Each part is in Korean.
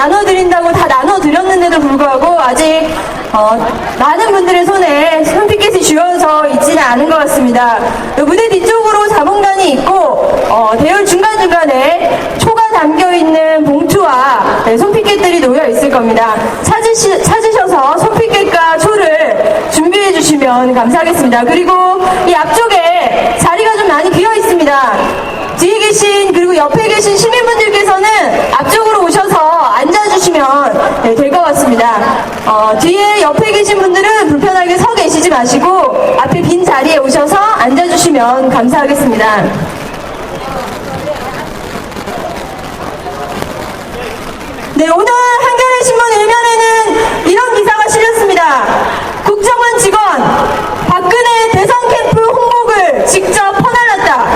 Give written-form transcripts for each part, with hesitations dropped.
나눠드린다고 다 나눠드렸는데도 불구하고 아직 많은 분들의 손에 손피켓이 쥐어져 있지는 않은 것 같습니다. 무대 뒤쪽으로 자봉단이 있고 대열 중간중간에 초가 담겨있는 봉투와 손피켓들이 놓여 있을 겁니다. 찾으셔서 손피켓과 초를 준비해 주시면 감사하겠습니다. 그리고 이 앞쪽에 자리가 좀 많이 비어 있습니다. 뒤에 계신 그리고 옆에 계신 시민분들께서는 앞쪽으로 오셔서 앉아주시면 될 것 같습니다. 뒤에 옆에 계신 분들은 불편하게 서 계시지 마시고 앞에 빈 자리에 오셔서 앉아주시면 감사하겠습니다. 네, 오늘 한겨레신문 1면에는 이런 기사가 실렸습니다. 국정원 직원 박근혜 대선 캠프 홍보글 직접 퍼날랐다.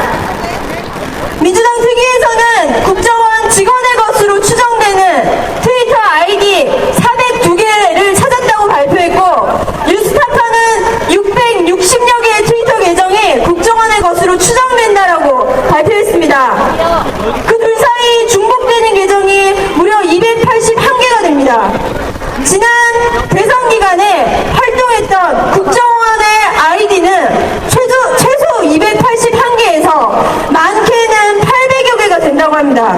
민주당 특위에서는 국정원 직원의 것으로 추정되는 트위터 아이디 402개를 찾았다고 발표했고, 뉴스타파는 660여 개의 트위터 계정이 국정원의 것으로 추정된다라고 발표했습니다. 그 둘 사이 중복되는 계정이 무려 281개가 됩니다. 지난 대선 기간에 활동했던 국정원의 아이디는 최소 281개에서 많게는 800여 개가 된다고 합니다.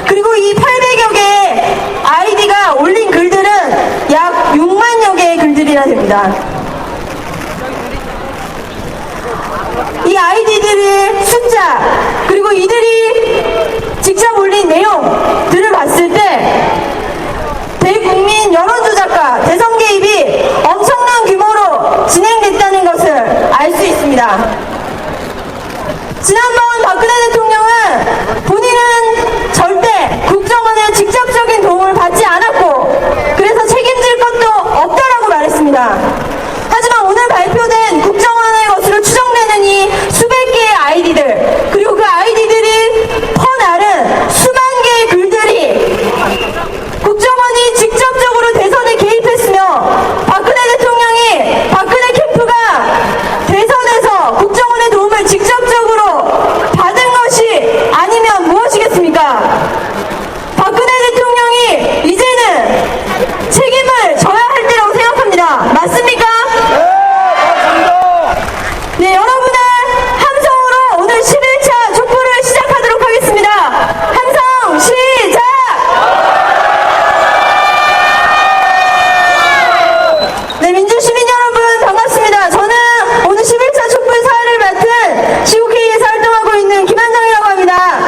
그리고 이 800여 개의 아이디가 올린 글들은 약 6만여 개의 글들이나 됩니다. 이 아이디들의 숫자, 그리고 이들이 직접 올린 내용들을 봤을 때 대국민 여론조작과 대선 개입이 엄청난 규모로 진행됐다는 것을 알 수 있습니다. 지난번 박근혜 대통령은 본인은 절대 국정원의 직접적인 도움을 받지 않았고 그래서 책임질 것도 없다라고 말했습니다. 하지만 오늘 발표된 국정원의 것으로 추정되는 이 수백 개의 아이디들, 그리고 그 아이디들이 퍼나른 수만 개의 글들이 국정원이 직접적으로 대선에 개입했으며 박근혜 대통령이 박근혜 캠프가 대선에서 국정원의 도움을 직접적으로 받은 것이 아니면 무엇이겠습니까? 박근혜 대통령이 이제는 책임을 져야 할 때라고 생각합니다. 맞습니까? 네, 여러분의 함성으로 오늘 11차 촛불을 시작하도록 하겠습니다. 함성 시작! 네, 민주시민 여러분 반갑습니다. 저는 오늘 11차 촛불 사회를 맡은 COK에서 활동하고 있는 김한정이라고 합니다.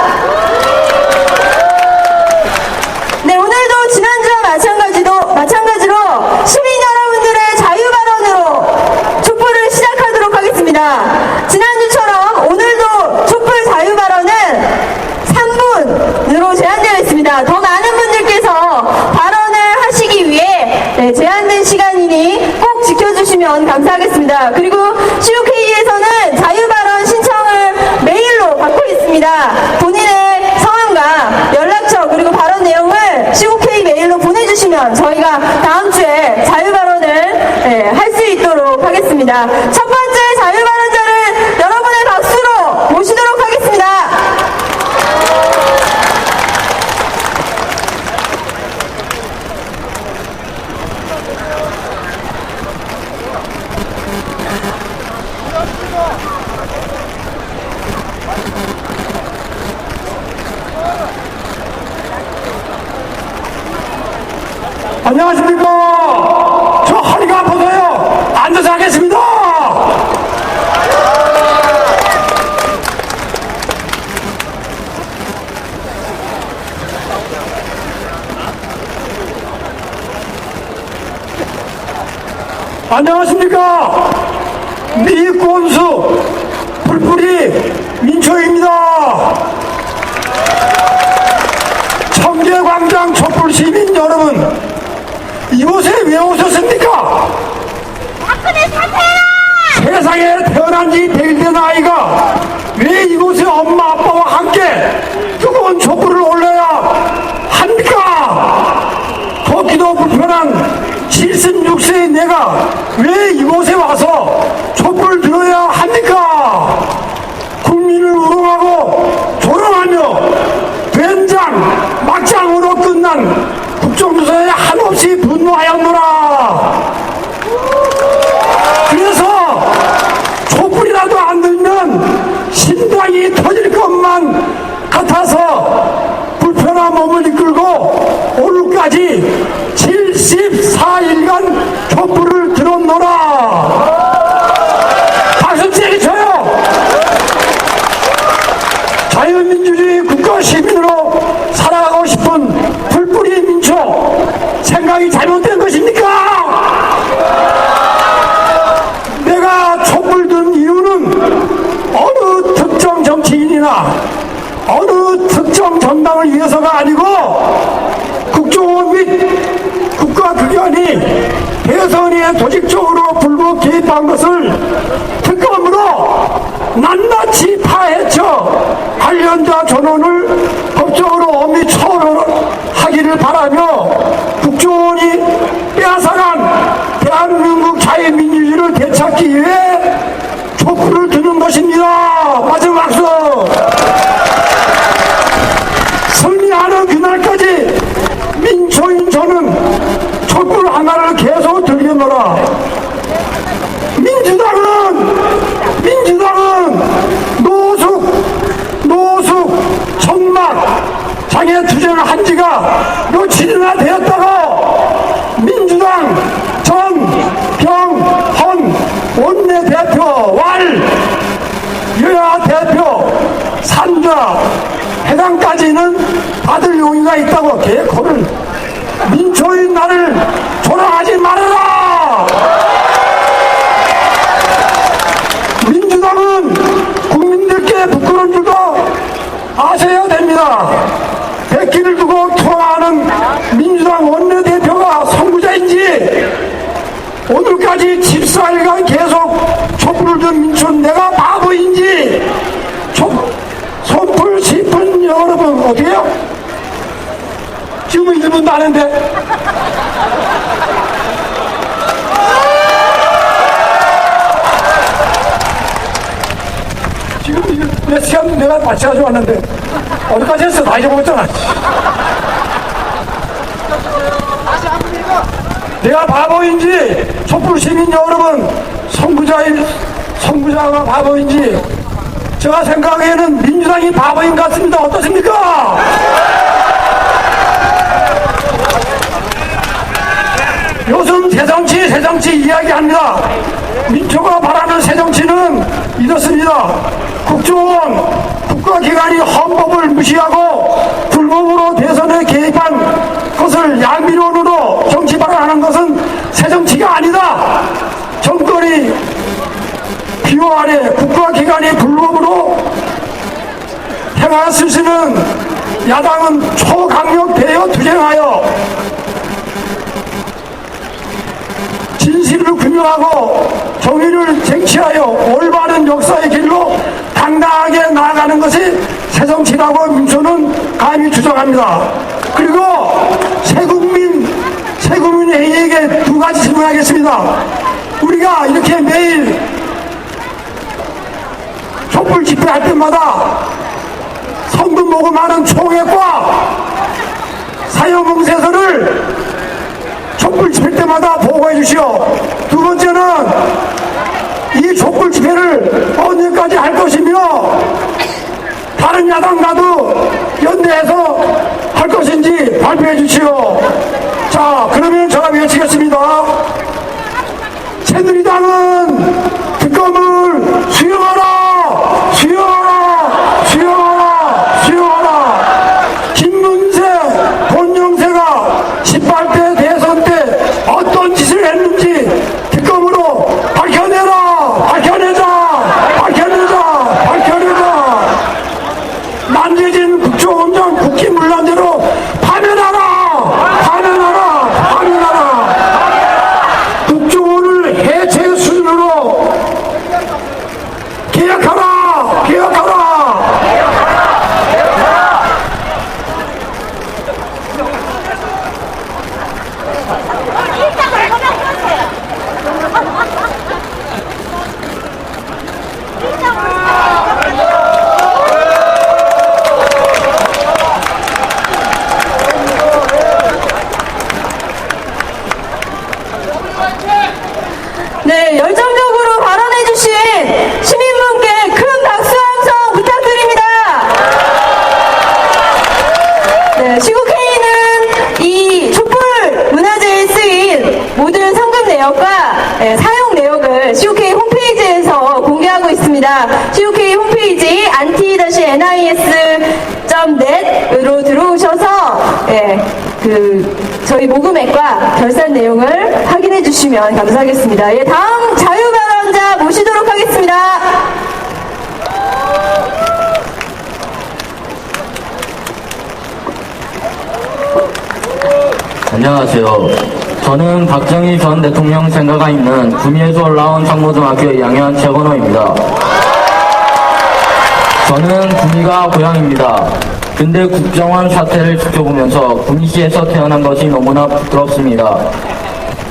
네, 오늘도 지난주와 마찬가지로 시민 여러분들의 자유발언으로 촛불을 시작하도록 하겠습니다. 지난주처럼 오늘도 촛불 자유발언은 3분으로 제한되어 있습니다. 더 많은 분들께서 발언을 하시기 위해 제한된 시간이니 꼭 지켜주시면 감사하겠습니다. 그리고 COK에서는 자유발언 신청을 메일로 받고 있습니다. 본인의 성함과 연락처 그리고 발언 내용을 COK 메일로 보내주시면 저희가 다음 주에 자유발언을 할 수 있도록 하겠습니다. 첫 번째 자유발언자를 여러분의 박수로 모시도록 하겠습니다. 안녕하십니까. 저 허리가 아파서요. 앉아서 하겠습니다. 안녕하십니까. 미권수 불뿌리 민초입니다. 청계광장 촛불 시민 여러분, 이곳에 왜 오셨습니까? 박근혜 사퇴해라! 세상에 태어난 지 100일 된 아이가 왜 이곳에 엄마 아빠와 함께 뜨거운 촛불을 올려야 합니까? 걷기도 불편한 76세의 내가 왜 이곳에 와서 촛불 들어야 합니까? 국민을 우롱하고 조롱하며 된장, 막장으로 끝 같아서 불편한 몸을 이끌고 오늘까지 74일간 촛불을 들었노라. 박수 세게 쳐요. 자유민주주의 국가 시민으로 살아가고 싶은 불뿌리 민초, 생각이 잘못된 것입니까? 내가 촛불 든 이유는 어느 특정 정치인이나 어느 특정 정당을 위해서가 아니고 국정원 및 국가기관이 대선에 조직적으로 불법 개입한 것을 특검으로 낱낱이 파헤쳐 관련자 전원을 법적으로 엄히 처벌하기를 바라며 국정원이 빼앗아간 대한민국 자유민주주의를 되찾기 위해 촛불을 드는 것입니다. 마지막 박수. 승리하는 그날까지 민초인 저는 촛불 하나를 계속 들려노라. 민주당은 노숙, 천막, 장애 투쟁을 한 지가 며칠이나 되었다고 민주당 정병헌 원내대표 여야 대표 산자 회장까지는 받을 용의가 있다고 개코를 민초인 나를 조롱하지 말아라. 민주당은 국민들께 부끄러운 줄도 아셔야 됩니다. 백기를 두고 투항하는 민주당 원내대표가 선구자인지 오늘까지 14일간 계속 촛불을 든 민초는 내가 바보인지 손풀 싶은 여러분 어때요? 지금은 1분도 안 했는데 지금 몇 시간 내가 마치 가지고 왔는데 어디까지 했어? 다 잊어먹었잖아. 내가 바보인지 촛불 시민 여러분 선구자가 바보인지 제가 생각에는 민주당이 바보인 것 같습니다. 어떻습니까? 요즘 새정치 이야기합니다. 민초가 바라는 새정치는 이렇습니다. 국정원, 국가기관이 헌법을 무시하고 불법으로 대선에 개입한 것을 양미론으로 정치 발언하는 것은 새정치가 아니다. 정권이 비호 아래 국가기관이 불법으로 행할 수는 야당은 초강력 대여 투쟁하여 진실을 규명하고 정의를 쟁취하여 올바른 역사의 길로 당당하게 나아가는 것이 새정치라고 민초는 감히 주장합니다. 그리고 새국민 회의에게 두 가지 질문하겠습니다. 우리가 이렇게 매일 촛불 집회할 때마다 성금 모금하는 총액과 사형봉쇄서를 촛불 집회 때마다 보고해 주시오. 두 번째는 이 촛불 집회를 언제까지 할 것이며 다른 야당과도 연대해서 할 것인지 발표해 주시오. 자, 그러면 제가 외치겠습니다. 새누리당은 특검을 수용하라! 수용하라! 수용하라! 수용하라! 김문세, 권영세가 18대 대선 때 어떤 짓을 했는지 특검으로 밝혀내라! 밝혀내자! 밝혀내자! 밝혀내자! 남재진 국정원장 국기문란대로 파면하라! 파면하라! 파면하라! 국정원을 해체 수준으로 개혁하라! 개혁하라! www.nis.net으로 들어오셔서 저희 모금액과 결산 내용을 확인해 주시면 감사하겠습니다. 예, 다음 자유발언자 모시도록 하겠습니다. 안녕하세요. 저는 박정희 전 대통령 생가가 있는 구미에서 올라온 창고등학교 2학년 최건호입니다. 저는 구미가 고향입니다. 근데 국정원 사태를 지켜보면서 구미시에서 태어난 것이 너무나 부끄럽습니다.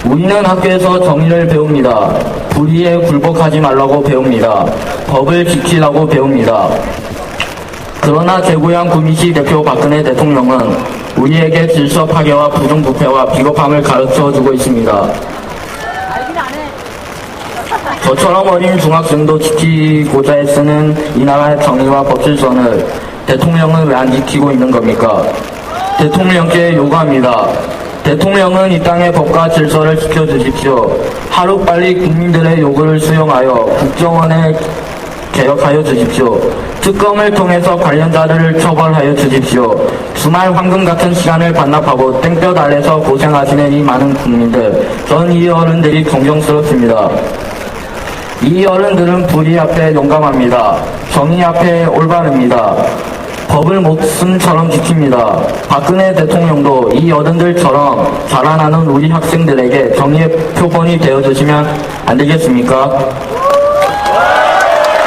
우리는 학교에서 정의를 배웁니다. 불의에 굴복하지 말라고 배웁니다. 법을 지키라고 배웁니다. 그러나 제 고향 구미시 대표 박근혜 대통령은 우리에게 질서 파괴와 부정부패와 비겁함을 가르쳐주고 있습니다. 저처럼 어린 중학생도 지키고자 애쓰는 이 나라의 정의와 법질서를 대통령은 왜 안 지키고 있는 겁니까? 대통령께 요구합니다. 대통령은 이 땅의 법과 질서를 지켜주십시오. 하루빨리 국민들의 요구를 수용하여 국정원에 개혁하여 주십시오. 특검을 통해서 관련자들을 처벌하여 주십시오. 주말 황금 같은 시간을 반납하고 땡볕 아래서 고생하시는 이 많은 국민들, 전 이 어른들이 존경스럽습니다. 이 어른들은 불의 앞에 용감합니다. 정의 앞에 올바릅니다. 법을 목숨처럼 지킵니다. 박근혜 대통령도 이 어른들처럼 자라나는 우리 학생들에게 정의의 표본이 되어주시면 안 되겠습니까?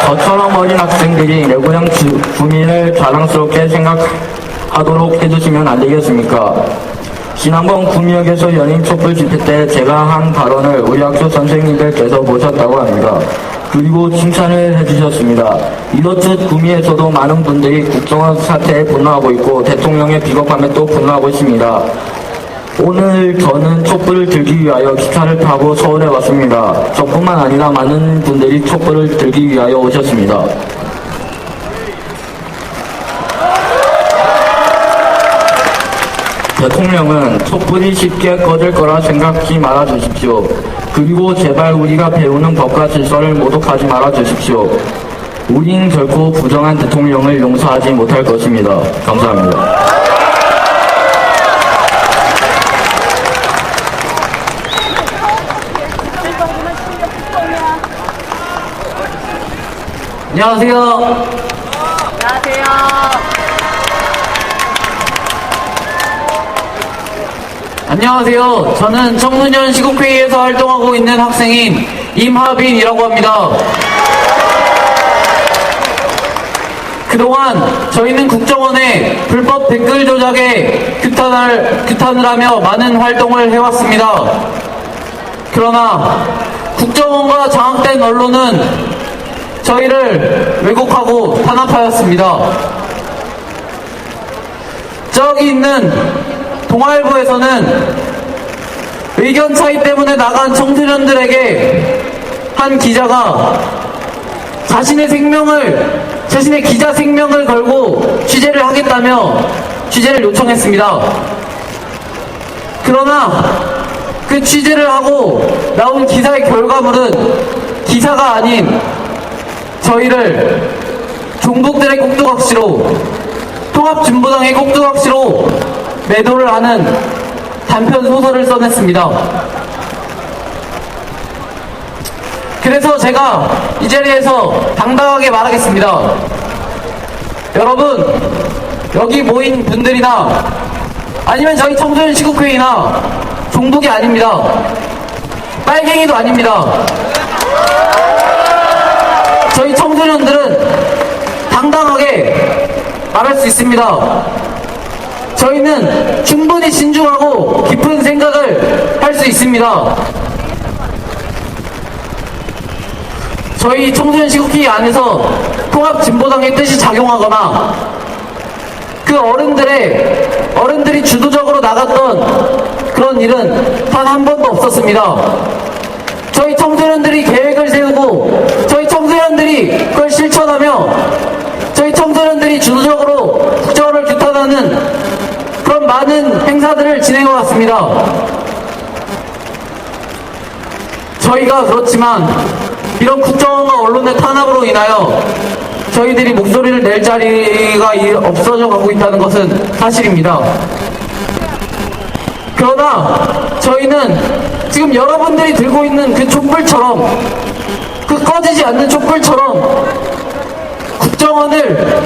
저처럼 어린 학생들이 내 고향 주민을 자랑스럽게 생각하도록 해주시면 안 되겠습니까? 지난번 구미역에서 열린 촛불 집회 때 제가 한 발언을 우리 학교 선생님들께서 보셨다고 합니다. 그리고 칭찬을 해주셨습니다. 이렇듯 구미에서도 많은 분들이 국정원 사태에 분노하고 있고 대통령의 비겁함에 또 분노하고 있습니다. 오늘 저는 촛불을 들기 위하여 기차를 타고 서울에 왔습니다. 저뿐만 아니라 많은 분들이 촛불을 들기 위하여 오셨습니다. 대통령은 촛불이 쉽게 꺼질 거라 생각지 말아 주십시오. 그리고 제발 우리가 배우는 법과 질서를 모독하지 말아 주십시오. 우린 결코 부정한 대통령을 용서하지 못할 것입니다. 감사합니다. 안녕하세요. 안녕하세요. 저는 청소년 시국회의에서 활동하고 있는 학생인 임하빈이라고 합니다. 그동안 저희는 국정원의 불법 댓글 조작에 규탄을 하며 많은 활동을 해왔습니다. 그러나 국정원과 장악된 언론은 저희를 왜곡하고 탄압하였습니다. 저기 있는 동아일보에서는 의견 차이 때문에 나간 청소년들에게 한 기자가 자신의 기자 생명을 걸고 취재를 하겠다며 취재를 요청했습니다. 그러나 그 취재를 하고 나온 기사의 결과물은 기사가 아닌 저희를 종북들의 꼭두각시로, 통합진보당의 꼭두각시로 매도를 하는 단편 소설을 써냈습니다. 그래서 제가 이 자리에서 당당하게 말하겠습니다. 여러분, 여기 모인 분들이나 아니면 저희 청소년 시국회의나 종북이 아닙니다. 빨갱이도 아닙니다. 저희 청소년들은 당당하게 말할 수 있습니다. 저희는 충분히 신중하고 깊은 생각을 할 수 있습니다. 저희 청소년 시국회의 안에서 통합진보당의 뜻이 작용하거나 그 어른들이 주도적으로 나갔던 그런 일은 단 한 번도 없었습니다. 저희 청소년들이 계획을 세우고 저희 청소년들이 그걸 실천하며 저희 청소년들이 주도적으로 국정원을 규탄하는 그런 많은 행사들을 진행해왔습니다. 저희가 그렇지만 이런 국정원과 언론의 탄압으로 인하여 저희들이 목소리를 낼 자리가 없어져 가고 있다는 것은 사실입니다. 그러나 저희는 지금 여러분들이 들고 있는 그 촛불처럼, 그 꺼지지 않는 촛불처럼 국정원을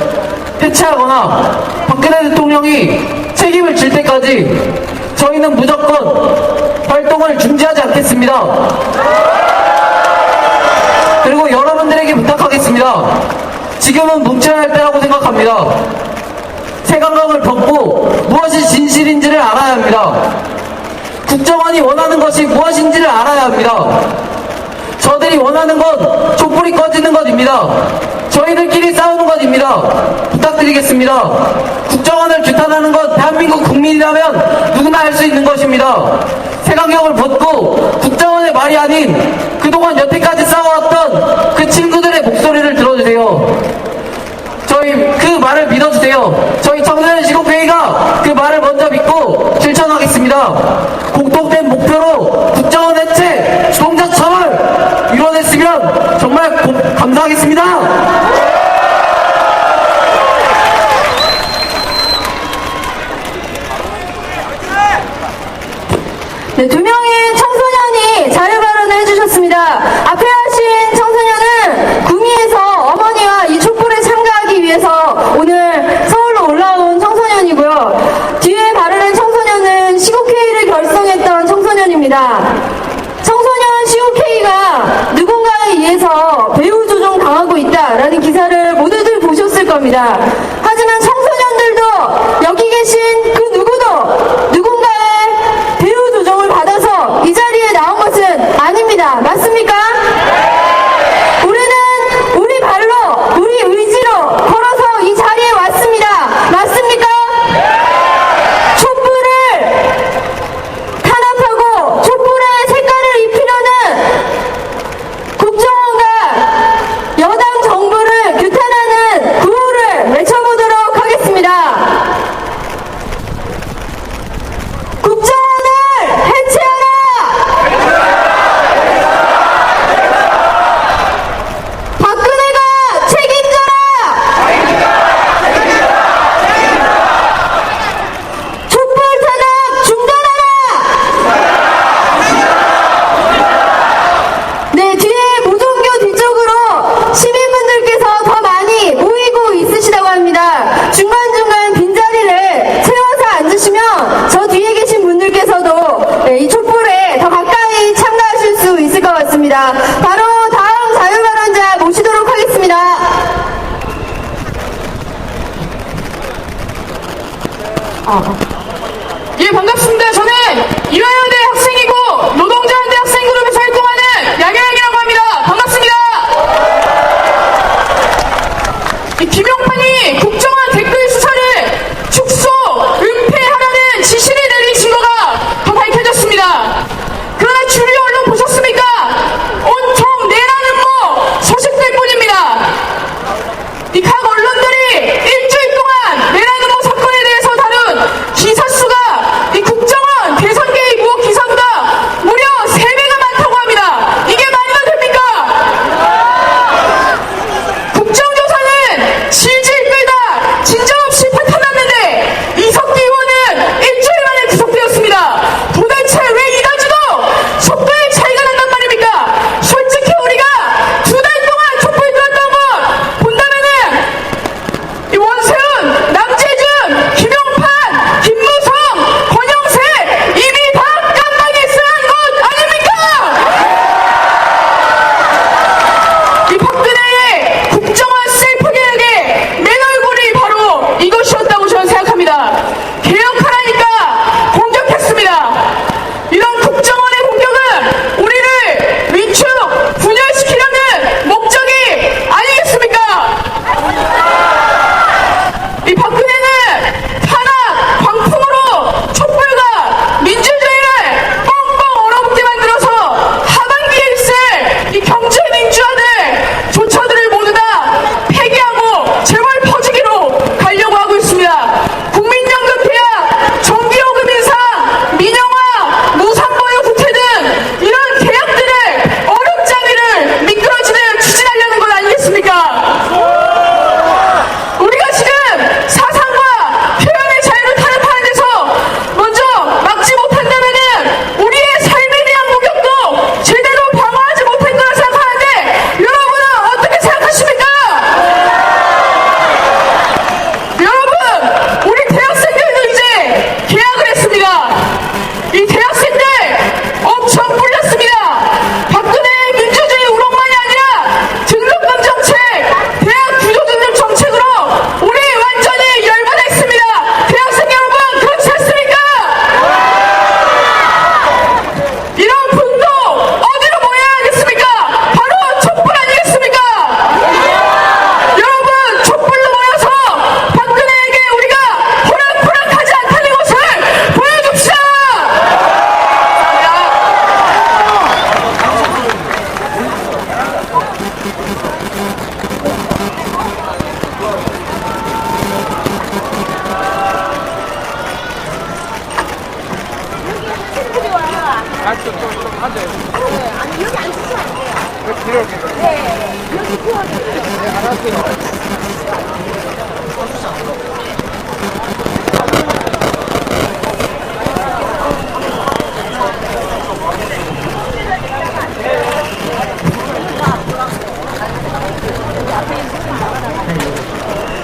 해체하거나 박근혜 대통령이 책임을 질 때까지 저희는 무조건 활동을 중지하지 않겠습니다. 그리고 여러분들에게 부탁하겠습니다. 지금은 뭉쳐야 할 때라고 생각합니다. 색안경을 벗고 무엇이 진실인지를 알아야 합니다. 국정원이 원하는 것이 무엇인지를 알아야 합니다. 저들이 원하는 건 촛불이 꺼지는 것입니다. 저희들끼리 싸우는 것입니다. 부탁드리겠습니다. 국정원을 규탄하는 건 대한민국 국민이라면 누구나 할 수 있는 것입니다. 색안경을 벗고 국정원의 말이 아닌 그동안 여태까지 싸워왔던 그 친구들의 목소리를 들어주세요. 저희 그 말을 믿어주세요. 저희 청소년 시국회의가 그 말을 먼저 믿고 실천하겠습니다. 공통된 목표로 국정원 해체, 주동자 처벌 이뤄냈으면 정말 감사하겠습니다. 네, 2명의 청소년이 자유발언을 해주셨습니다. 앞에 하신 청소년은 구미에서 어머니와 이 촛불에 참가하기 위해서 오늘 서울로 올라온 청소년이고요. 뒤에 발언한 청소년은 시국회의를 결성했던 청소년입니다. 청소년 시국회의가 누군가에 의해서 배후 조종 당하고 있다라는 기사를 모두들 보셨을 겁니다. 하지만 청소년들도 여기 계신 그 누구도 누군가의 배후 조종을 받아서 이 자리에 나온 것은 아닙니다. 맞습니까? 우리는 우리 발로, 우리 의지로 걸어서 이 자리에 왔습니다. 맞습니까? 촛불을 탄압하고 촛불의 색깔을 입히려는 국정원과 여당 정부를 규탄하는 구호를 외쳐보도록 하겠습니다. 국정원을 해체하라! 박근혜가 책임져라! 촛불 탄압 중단하라! 네, 뒤에 모종교 뒤쪽으로 시민분들께서 더 많이 모이고 있으시다고 합니다. 중간중간 빈자리를 채워서 앉으시면 저 뒤에 계신 분들께서도 네, 이 촛불에 더 가까이 참가하실 수 있을 것 같습니다. 바로 다음 자유발언자 모시도록 하겠습니다. 예, 반갑습니다. 저는 이화여대 학생이고 노동자연대 학생그룹에서 활동하는 양현영이라고 합니다. 반갑습니다. 이 김용판이 국정원 댓글 수사를 축소, 은폐하라는 지시를 내린 증거가 더 밝혀졌습니다. 그러나 주류 언론 보셨습니까? 온통 내라는 소식들 뿐입니다. 이 각 언론들이 일주일 동안 내라는 사건에 대해서 다룬 기사 수가 이 국정원 대선 개입 의혹 기사보다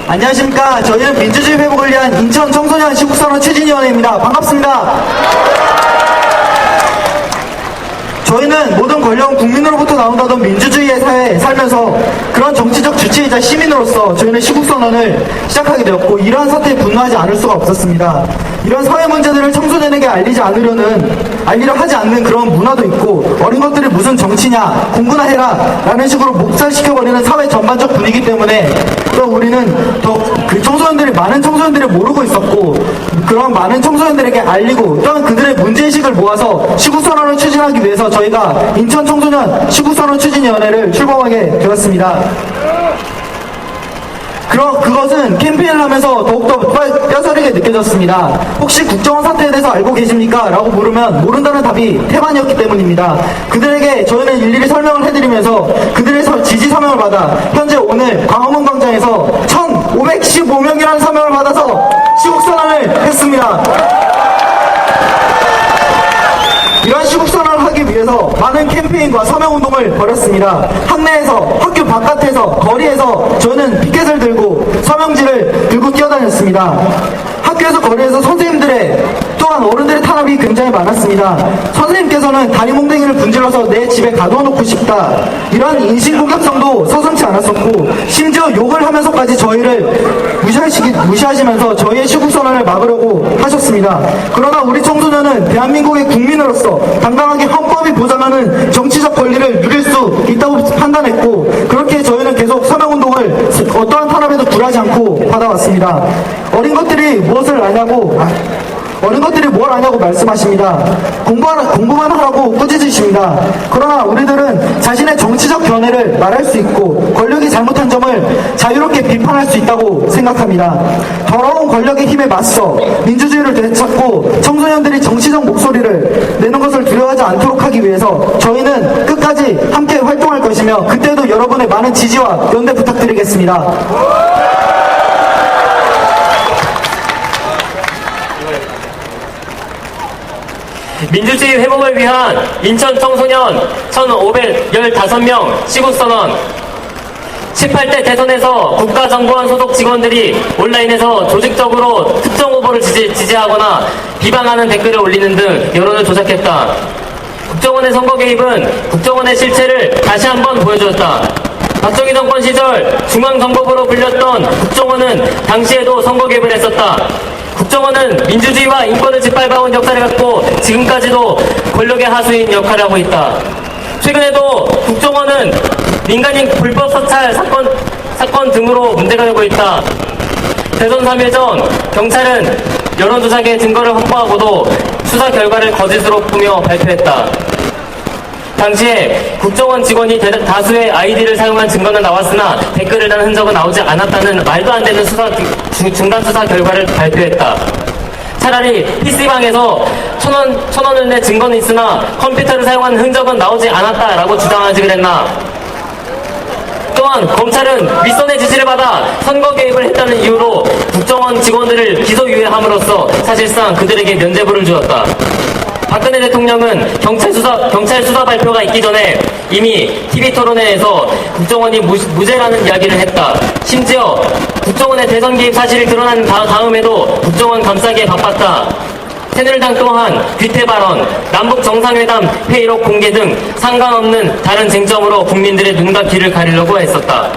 안녕하십니까. 저희는 민주주의 회복을 위한 인천 청소년 시국선언 추진위원회입니다. 반갑습니다. 저희는 모든 권력은 국민으로부터 나온다던 민주주의의 사회에 살면서 그런 정치적 주체이자 시민으로서 저희는 시국선언을 시작하게 되었고, 이러한 사태에 분노하지 않을 수가 없었습니다. 이런 사회 문제들을 청소년에게 알리려 하지 않는 그런 문화도 있고, 어린 것들이 무슨 정치냐, 공부나 해라 라는 식으로 묵살시켜버리는 사회 전반적 분위기 때문에 또 우리는 더 그 많은 청소년들이 모르고 있었고, 그런 많은 청소년들에게 알리고 또한 그들의 문제의식을 모아서 시국선언을 추진하기 위해서 저희가 인천 청소년 시국선언 추진위원회를 출범하게 되었습니다. 그것은 캠페인을 하면서 더욱더 뼈저리게 느껴졌습니다. 혹시 국정원 사태에 대해서 알고 계십니까? 라고 물으면 모른다는 답이 태반이었기 때문입니다. 그들에게 저희는 일일이 설명을 해드리면서 그들의 지지 서명을 받아 현재 오늘 광화문 광장에서 1515명이라는 서명을 받아서 시국선언을 했습니다. 이런 시국선언을 하기 위해서 많은 캠페인과 서명운동을 벌였습니다. 학내에서, 학교 바깥에서, 거리에서 저는 피켓을 들고 서명지를 들고 뛰어다녔습니다. 학교에서, 거리에서 선생님들의 또한 어른들의 탄압이 굉장히 많았습니다. 선생님께서는 다리몽댕이를 분질러서 내 집에 가둬놓고 싶다, 이러한 인신공격성도 서슴지 않았었고, 심지어 욕을 하면서까지 저희를 무시하시면서 저희의 시국선언을 막으려고 하셨습니다. 그러나 우리 청소년은 대한민국의 국민으로서 당당하게 헌법이 보장하는 정치적 권리를 누릴 수 있다고 판단했고, 그렇게 저희는 계속 서명운동을 어떠한 탄압에도 굴하지 않고 받아왔습니다. 어린 것들이 뭘 아냐고 말씀하십니다. 공부만 하라고 꾸짖으십니다. 그러나 우리들은 자신의 정치적 견해를 말할 수 있고, 권력이 잘못한 점을 자유롭게 비판할 수 있다고 생각합니다. 더러운 권력의 힘에 맞서 민주주의를 되찾고 청소년들이 정치적 목소리를 내는 것을 두려워하지 않도록 하기 위해서 저희는 끝까지 함께 활동할 것이며, 그때도 여러분의 많은 지지와 연대 부탁드리겠습니다. 민주주의 회복을 위한 인천 청소년 1,515명 시국선언. 18대 대선에서 국가정보원 소속 직원들이 온라인에서 조직적으로 특정 후보를 지지하거나 비방하는 댓글을 올리는 등 여론을 조작했다. 국정원의 선거 개입은 국정원의 실체를 다시 한번 보여주었다. 박정희 정권 시절 중앙정보부로 불렸던 국정원은 당시에도 선거 개입을 했었다. 국정원은 민주주의와 인권을 짓밟아온 역사를 갖고 지금까지도 권력의 하수인 역할을 하고 있다. 최근에도 국정원은 민간인 불법 사찰 사건 등으로 문제가 되고 있다. 대선 3일 전 경찰은 여론조작의 증거를 확보하고도 수사 결과를 거짓으로 꾸며 발표했다. 당시에 국정원 직원이 다수의 아이디를 사용한 증거는 나왔으나 댓글을 단 흔적은 나오지 않았다는 말도 안 되는 중단 수사 결과를 발표했다. 차라리 PC방에서 천 원을 내 증거는 있으나 컴퓨터를 사용한 흔적은 나오지 않았다라고 주장하지 그랬나. 또한 검찰은 윗선의 지시를 받아 선거 개입을 했다는 이유로 국정원 직원들을 기소유예함으로써 사실상 그들에게 면죄부를 주었다. 박근혜 대통령은 경찰 수사 발표가 있기 전에 이미 TV토론회에서 국정원이 무죄라는 이야기를 했다. 심지어 국정원의 대선 개입 사실이 드러난 다음에도 국정원 감싸기에 바빴다. 새누리당 또한 귀태 발언, 남북 정상회담 회의록 공개 등 상관없는 다른 쟁점으로 국민들의 눈과 귀를 가리려고 했었다.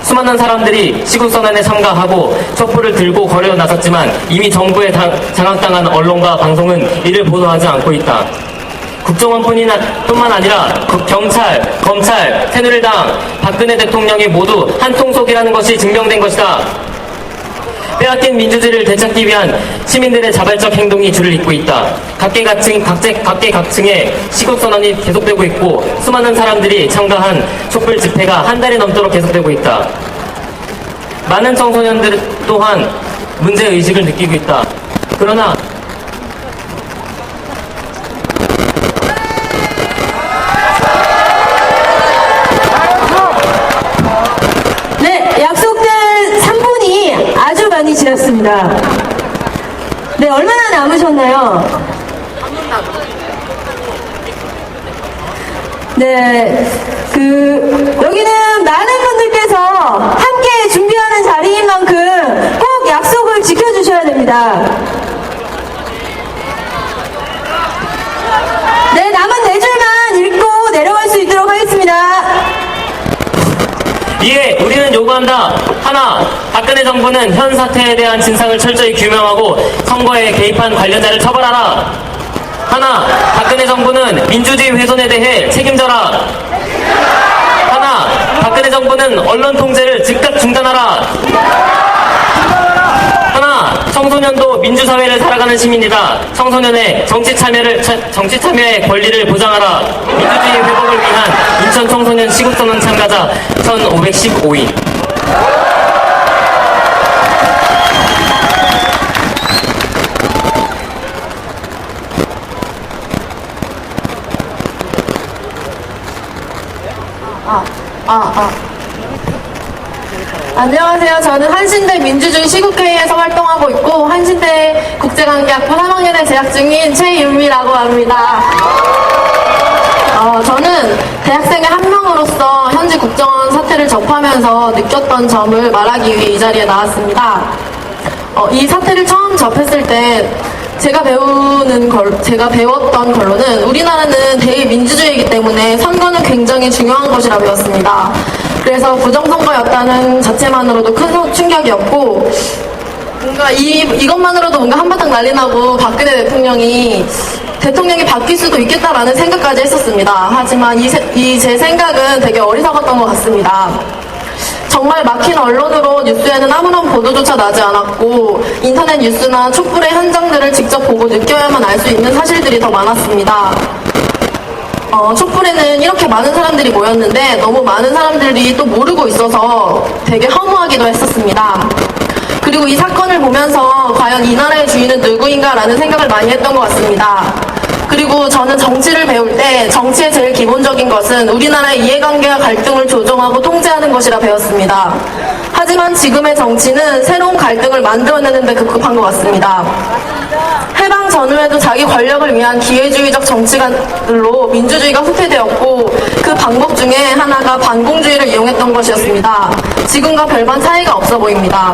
수많은 사람들이 시국선언에 참가하고 촛불을 들고 거리로 나섰지만 이미 정부에 장악당한 언론과 방송은 이를 보도하지 않고 있다. 국정원뿐만 아니라 경찰, 검찰, 새누리당, 박근혜 대통령이 모두 한 통속이라는 것이 증명된 것이다. 빼앗긴 민주주의를 되찾기 위한 시민들의 자발적 행동이 줄을 잇고 있다. 각계각층의 시국선언이 계속되고 있고 수많은 사람들이 참가한 촛불 집회가 한 달이 넘도록 계속되고 있다. 많은 청소년들 또한 문제의식을 느끼고 있다. 그러나 하겠습니다. 네, 얼마나 남으셨나요? 네, 여기는 많은 분들께서 함께 준비하는 자리인 만큼 꼭 약속을 지켜주셔야 됩니다. 네, 남은 4줄만 읽고 내려갈 수 있도록 하겠습니다. 이에 우리는 요구한다. 하나, 박근혜 정부는 현 사태에 대한 진상을 철저히 규명하고 선거에 개입한 관련자를 처벌하라. 하나, 박근혜 정부는 민주주의 훼손에 대해 책임져라. 하나, 박근혜 정부는 언론 통제를 즉각 중단하라. 하나, 청소년도 민주사회를 살아가는 시민이다. 청소년의 정치 참여의 권리를 보장하라. 민주주의 회복을 위한 인천 청소년 시국선언 참가자 1515인. 안녕하세요. 저는 한신대 민주주의 시국회의에서 활동하고 있고 한신대 국제관계학부 3학년에 재학 중인 최윤미라고 합니다. 저는 대학생의 한 명으로서 현지 국정원 사태를 접하면서 느꼈던 점을 말하기 위해 이 자리에 나왔습니다. 이 사태를 처음 접했을 때 제가 배웠던 걸로는 우리나라는 대의민주주의이기 때문에 선거는 굉장히 중요한 것이라 배웠습니다. 그래서 부정선거였다는 자체만으로도 큰 충격이었고, 뭔가 이것만으로도 뭔가 한바탕 난리 나고 박근혜 대통령이 바뀔 수도 있겠다라는 생각까지 했었습니다. 하지만 제 생각은 되게 어리석었던 것 같습니다. 정말 막힌 언론으로 뉴스에는 아무런 보도조차 나지 않았고 인터넷 뉴스나 촛불의 현장들을 직접 보고 느껴야만 알 수 있는 사실들이 더 많았습니다. 촛불에는 이렇게 많은 사람들이 모였는데 너무 많은 사람들이 또 모르고 있어서 되게 허무하기도 했었습니다. 그리고 이 사건을 보면서 과연 이 나라의 주인은 누구인가라는 생각을 많이 했던 것 같습니다. 그리고 저는 정치를 배울 때 정치의 제일 기본적인 것은 우리나라의 이해관계와 갈등을 조정하고 통제하는 것이라 배웠습니다. 하지만 지금의 정치는 새로운 갈등을 만들어내는 데 급급한 것 같습니다. 해방 전후에도 자기 권력을 위한 기회주의적 정치관으로 민주주의가 후퇴되었고 그 방법 중에 하나가 반공주의를 이용했던 것이었습니다. 지금과 별반 차이가 없어 보입니다.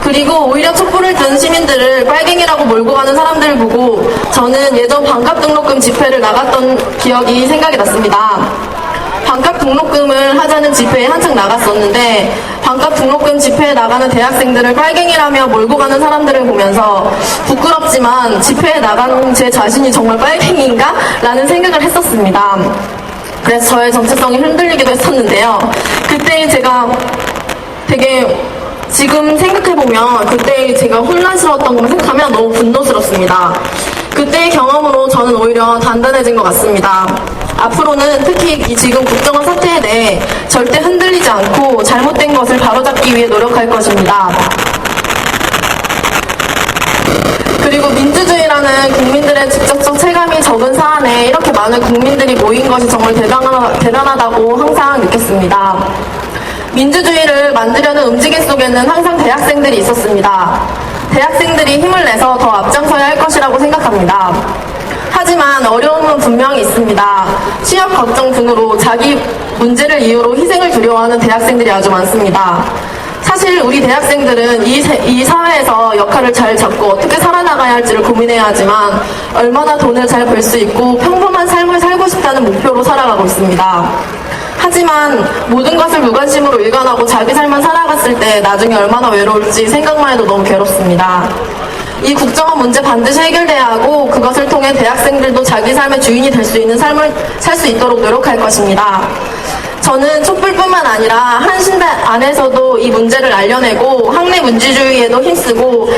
그리고 오히려 촛불을 든 시민들을 빨갱이라고 몰고 가는 사람들을 보고 저는 예전 반값 등록금 집회를 나갔던 기억이 생각이 났습니다. 반값 등록금을 하자는 집회에 한창 나갔었는데 반값 등록금 집회에 나가는 대학생들을 빨갱이라며 몰고 가는 사람들을 보면서 부끄럽지만 집회에 나간 제 자신이 정말 빨갱이인가? 라는 생각을 했었습니다. 그래서 저의 정체성이 흔들리기도 했었는데요. 그때 제가 되게 지금 생각해보면 그때 제가 혼란스러웠던 걸 생각하면 너무 분노스럽습니다. 그때의 경험으로 저는 오히려 단단해진 것 같습니다. 앞으로는 특히 이 지금 국정원 사태에 대해 절대 흔들리지 않고 잘못된 것을 바로잡기 위해 노력할 것입니다. 그리고 민주주의라는 국민들의 직접적 체감이 적은 사안에 이렇게 많은 국민들이 모인 것이 정말 대단하다고 항상 느꼈습니다. 민주주의를 만들려는 움직임 속에는 항상 대학생들이 있었습니다. 대학생들이 힘을 내서 더 앞장서야 할 것이라고 생각합니다. 하지만 어려움은 분명히 있습니다. 취업 걱정 등으로 자기 문제를 이유로 희생을 두려워하는 대학생들이 아주 많습니다. 사실 우리 대학생들은 이 사회에서 역할을 잘 잡고 어떻게 살아나가야 할지를 고민해야 하지만 얼마나 돈을 잘 벌 수 있고 평범한 삶을 살고 싶다는 목표로 살아가고 있습니다. 하지만 모든 것을 무관심으로 일관하고 자기 삶만 살아갔을 때 나중에 얼마나 외로울지 생각만 해도 너무 괴롭습니다. 이 국정원 문제 반드시 해결돼야 하고 그것을 통해 대학생들도 자기 삶의 주인이 될 수 있는 삶을 살 수 있도록 노력할 것입니다. 저는 촛불뿐만 아니라 한신대 안에서도 이 문제를 알려내고 학내 민주주의에도 힘쓰고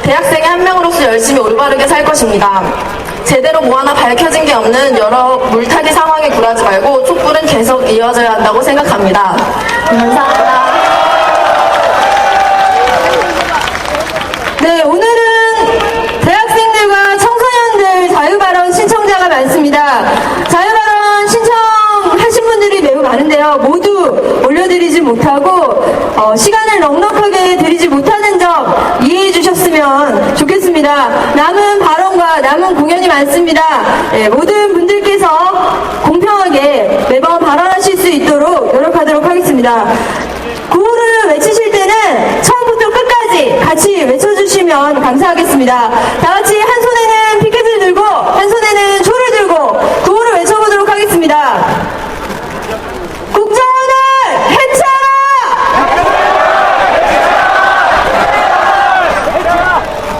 대학생의 한 명으로서 열심히 올바르게 살 것입니다. 제대로 뭐 하나 밝혀진 게 없는 여러 물타기 상황에 굴하지 말고 촛불은 계속 이어져야 한다고 생각합니다. 감사합니다. 네, 오늘은 대학생들과 청소년들 자유발언 신청자가 많습니다. 자유발언 신청하신 분들이 매우 많은데요. 모두 올려드리지 못하고 시간을 넉넉하게 드리지 못하는 점 이해해 주셨으면 좋겠습니다. 남은 발언과 남은 공연이 많습니다. 모든 분들께서 공평하게 매번 발언하실 수 있도록 노력하도록 하겠습니다. 구호를 외치실 때는 처음부터 끝까지 같이 외쳐주시면 감사하겠습니다. 다 같이 한 손에는 피켓을 들고 한 손에는 초를 들고 구호를 외쳐보도록 하겠습니다. 국정원을 해체하라!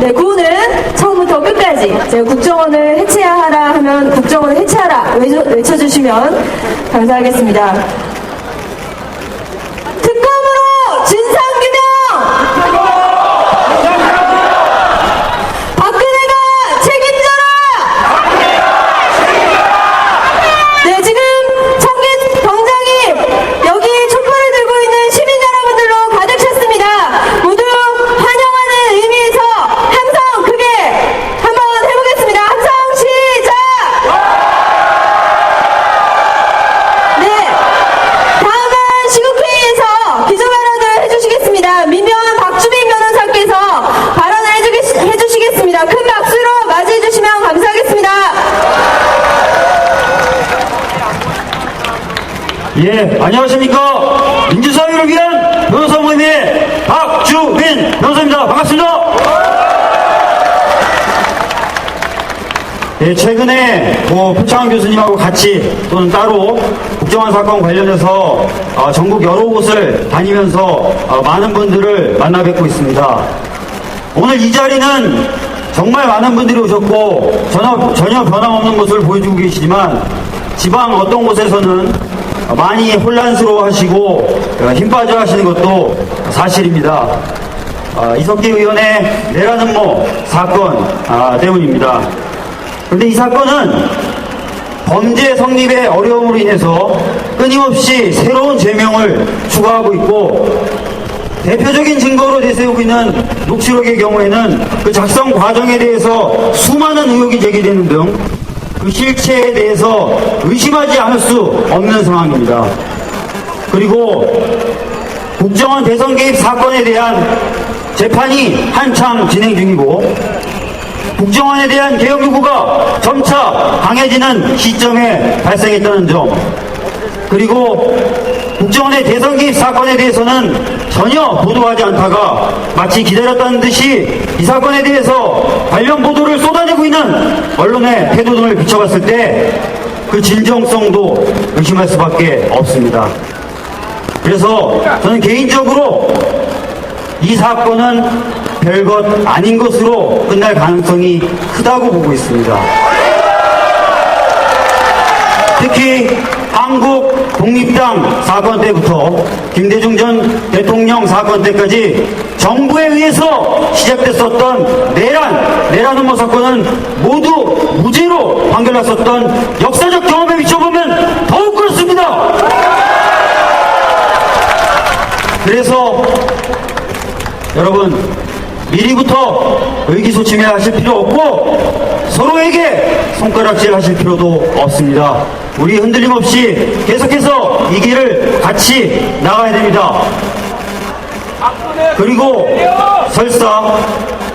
네, 구호는 처음부터 끝까지 제가 국정원을 해체하라 하면 국정원을 해체하라 외쳐주시면 감사하겠습니다. 특검으로 진상규명! 박근혜가 책임져라! 네, 지금 청계 광장이 여기 촛불을 들고 있는 시민 여러분들로 가득 찼습니다. 모두 환영하는 의미에서 함성 크게 한번 해보겠습니다. 함성 시작! 네, 다음은 시국회의에서 기조 발언을 해주시겠습니다. 민변 박주민 변호사께서 발언을 해주시겠습니다. 큰 박수로 맞이해주시면 감사하겠습니다. 예, 안녕하십니까. 민주사회를 위한 변호사 모임의 박주민 변호사입니다. 반갑습니다. 예, 최근에 표창원 교수님하고 같이 또는 따로 국정원 사건 관련해서 전국 여러 곳을 다니면서 많은 분들을 만나 뵙고 있습니다. 오늘 이 자리는 정말 많은 분들이 오셨고 전혀 변함없는 모습을 보여주고 계시지만 지방 어떤 곳에서는 많이 혼란스러워 하시고 힘 빠져 하시는 것도 사실입니다. 이석기 의원의 내라는 모 사건 때문입니다. 그런데 이 사건은 범죄 성립의 어려움으로 인해서 끊임없이 새로운 죄명을 추가하고 있고 대표적인 증거로 내세우고 있는 녹취록의 경우에는 그 작성 과정에 대해서 수많은 의혹이 제기되는 등 그 실체에 대해서 의심하지 않을 수 없는 상황입니다. 그리고 국정원 대선 개입 사건에 대한 재판이 한창 진행 중이고 국정원에 대한 개혁 요구가 점차 강해지는 시점에 발생했다는 점, 그리고 국정원의 대선 개입 사건에 대해서는 전혀 보도하지 않다가 마치 기다렸다는 듯이 이 사건에 대해서 관련 보도를 쏟아내고 있는 언론의 태도 등을 비춰봤을 때 그 진정성도 의심할 수밖에 없습니다. 그래서 저는 개인적으로 이 사건은 별것 아닌 것으로 끝날 가능성이 크다고 보고 있습니다. 특히 한국 독립당 사건 때부터 김대중 전 대통령 사건 때까지 정부에 의해서 시작됐었던 내란 음모 사건은 모두 무죄로 판결났었던 역사적 경험에 비춰보면 더욱 그렇습니다. 그래서 여러분, 미리부터 의기소침해 하실 필요 없고 서로에게 손가락질 하실 필요도 없습니다. 우리 흔들림 없이 계속해서 이 길을 같이 나가야 됩니다. 그리고 설사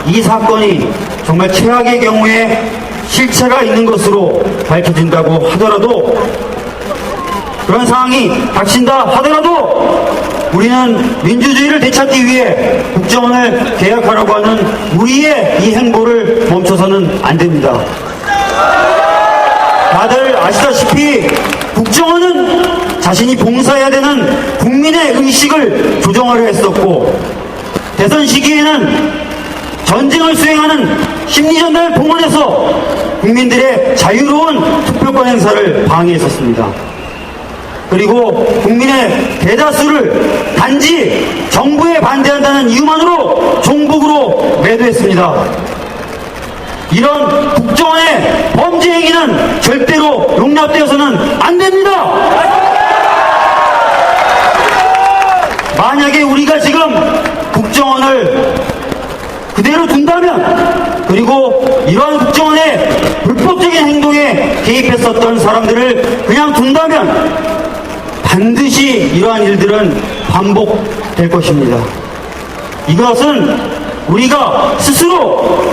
이 사건이 정말 최악의 경우에 실체가 있는 것으로 밝혀진다고 하더라도, 그런 상황이 닥친다 하더라도 우리는 민주주의를 되찾기 위해 국정원을 개혁하라고 하는 우리의 이 행보를 멈춰서는 안 됩니다. 다들 아시다시피 국정원은 자신이 봉사해야 되는 국민의 의식을 조정하려 했었고, 대선 시기에는 전쟁을 수행하는 심리전단을 동원해서 국민들의 자유로운 투표권 행사를 방해했었습니다. 그리고 국민의 대다수를 단지 정부에 반대한다는 이유만으로 종북으로 매도했습니다. 이런 국정원의 범죄 행위는 절대로 용납되어서는 안 됩니다. 만약에 우리가 지금 국정원을 그대로 둔다면, 그리고 이러한 국정원의 불법적인 행동에 개입했었던 사람들을 그냥 둔다면 반드시 이러한 일들은 반복될 것입니다. 이것은 우리가 스스로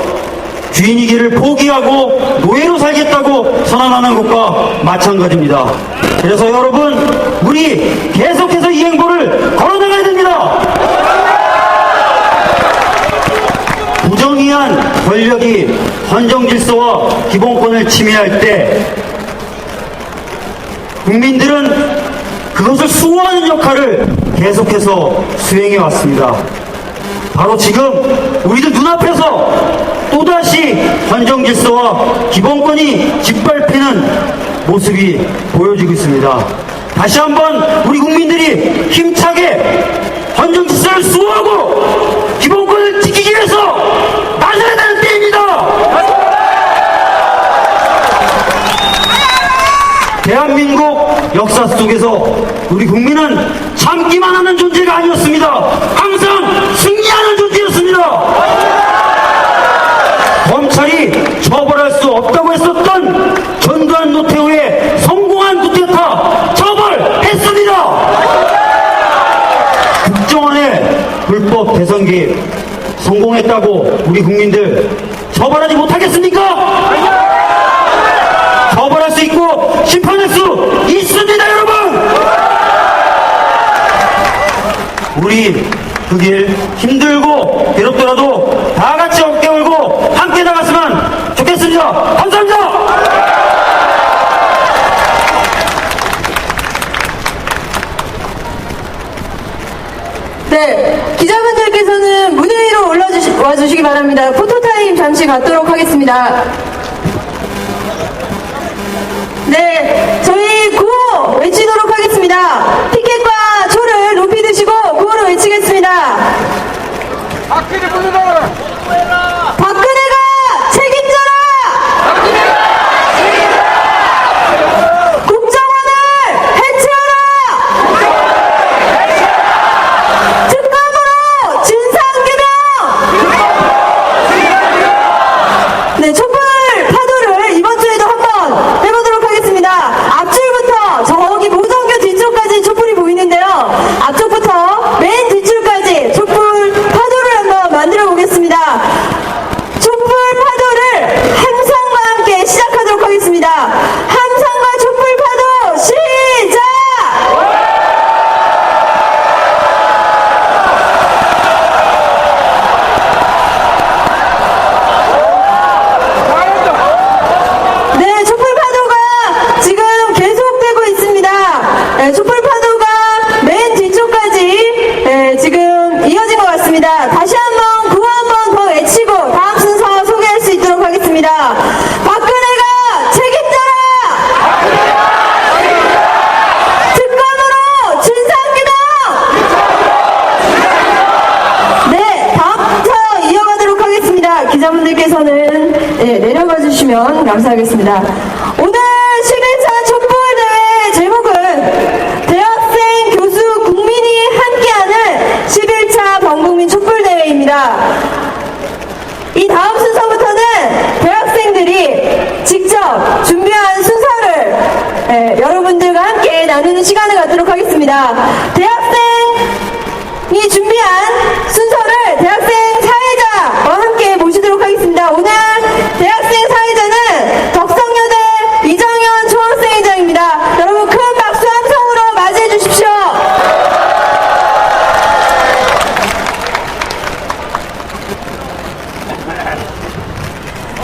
주인이기를 포기하고 노예로 살겠다고 선언하는 것과 마찬가지입니다. 그래서 여러분, 우리 계속해서 이 행보를 걸어나가야 됩니다. 부정의한 권력이 헌정 질서와 기본권을 침해할 때 국민들은 그것을 수호하는 역할을 계속해서 수행해 왔습니다. 바로 지금 우리들 눈앞에서 또다시 헌정 질서와 기본권이 짓밟히는 모습이 보여지고 있습니다. 다시 한번 우리 국민들이 힘차게 헌정 질서를 수호하고 기본권을 지키기 위해서 나서야 되는 때입니다. 대한민국 역사 속에서 우리 국민은 참기만 하는 존재가 아니었습니다. 항상 승리하는 존재였습니다. 검찰이 처벌할 수 없다고 했었던 전두환 노태우의 성공한 쿠데타 처벌했습니다. 국정원의 불법 대선 개입 성공했다고 우리 국민들 처벌하지 못하겠습니까? 처벌할 수 있고 심판할 수 있습니다, 여러분! 우리 그 길 힘들고 괴롭더라도 다 같이 어깨 걸고 함께 나갔으면 좋겠습니다. 감사합니다. 네, 기자분들께서는 무대 위로 와주시기 바랍니다. 포토타임 잠시 갖도록 하겠습니다. 네, 저희 구호 외치도록 하겠습니다. 피켓과 초를 높이 드시고 구호를 외치겠습니다. 박근혜가 책임져라! 국정원을 해체하라! 특검으로 진상규명! 네, 촛불 파도를 이번 주에도 한번 해보도록 하겠습니다. 앞줄부터 저기 모성교 뒤쪽까지 촛불이 보이는데요. 앞쪽부터 맨 뒤줄까지 촛불 파도를 한번 만들어 보겠습니다. 촛불 파도를 함성과 함께 시작하도록 하겠습니다. 함성과 촛불 파도 시작! 네, 촛불 파도가 지금 계속되고 있습니다. 네, 촛불 파도가 맨 뒤쪽까지 지금 이어진 것 같습니다. 다시 한번 구호 한번 더 외치고 다음 순서 소개할 수 있도록 하겠습니다. 박근혜가 책임져라! 특검으로 진상규명! 네, 다음부터 이어가도록 하겠습니다. 기자분들께서는 내려가 주시면 감사하겠습니다. 오늘 11차 촛불대회 제목은 대학생, 교수, 국민이 함께하는 11차 범국민 촛불대회입니다. 이 다음 순서부터는 대학생들이 직접 준비한 순서를 여러분들과 함께 나누는 시간을 갖도록 하겠습니다. 대학생이 준비한 순서를 대학생 사회자와 함께 모시도록 하겠습니다. 오늘 대학생 사회자는 덕성여대 이정현 총학생회장입니다. 여러분 큰 박수 함성으로 맞이해 주십시오.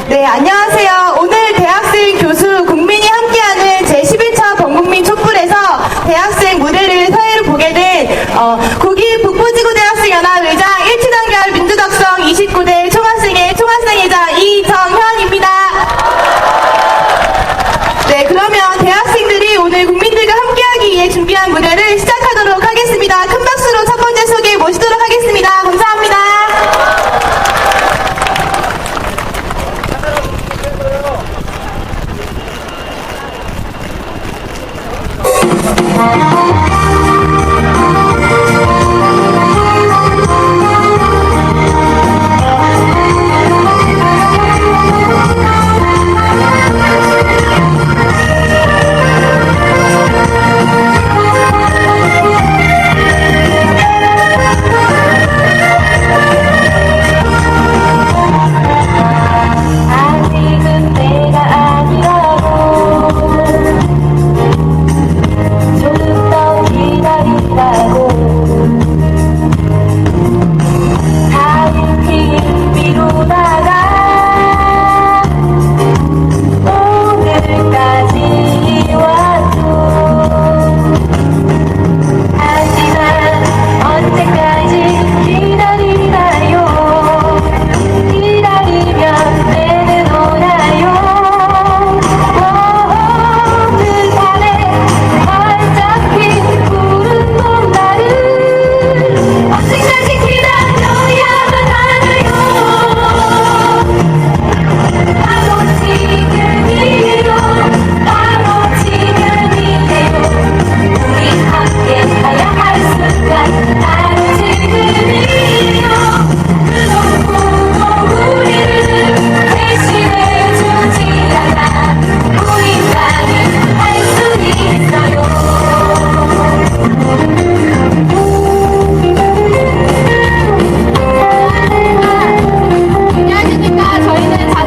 네, 안녕하세요. 오늘 대학생, 교수, 국민이 함께하는 제11차 범국민 촛불에서 대학생 무대를 사회로 보게 된 국인 북부지구대학생연합 의장 1치단결 민주덕성 29대 총학생회 총학생회장 이정현입니다. 네, 그러면 대학생들이 오늘 국민들과 함께하기 위해 준비한 무대를 시작하도록 하겠습니다. 큰 박수로 첫 번째 소개 모시도록 하겠습니다. 감사합니다.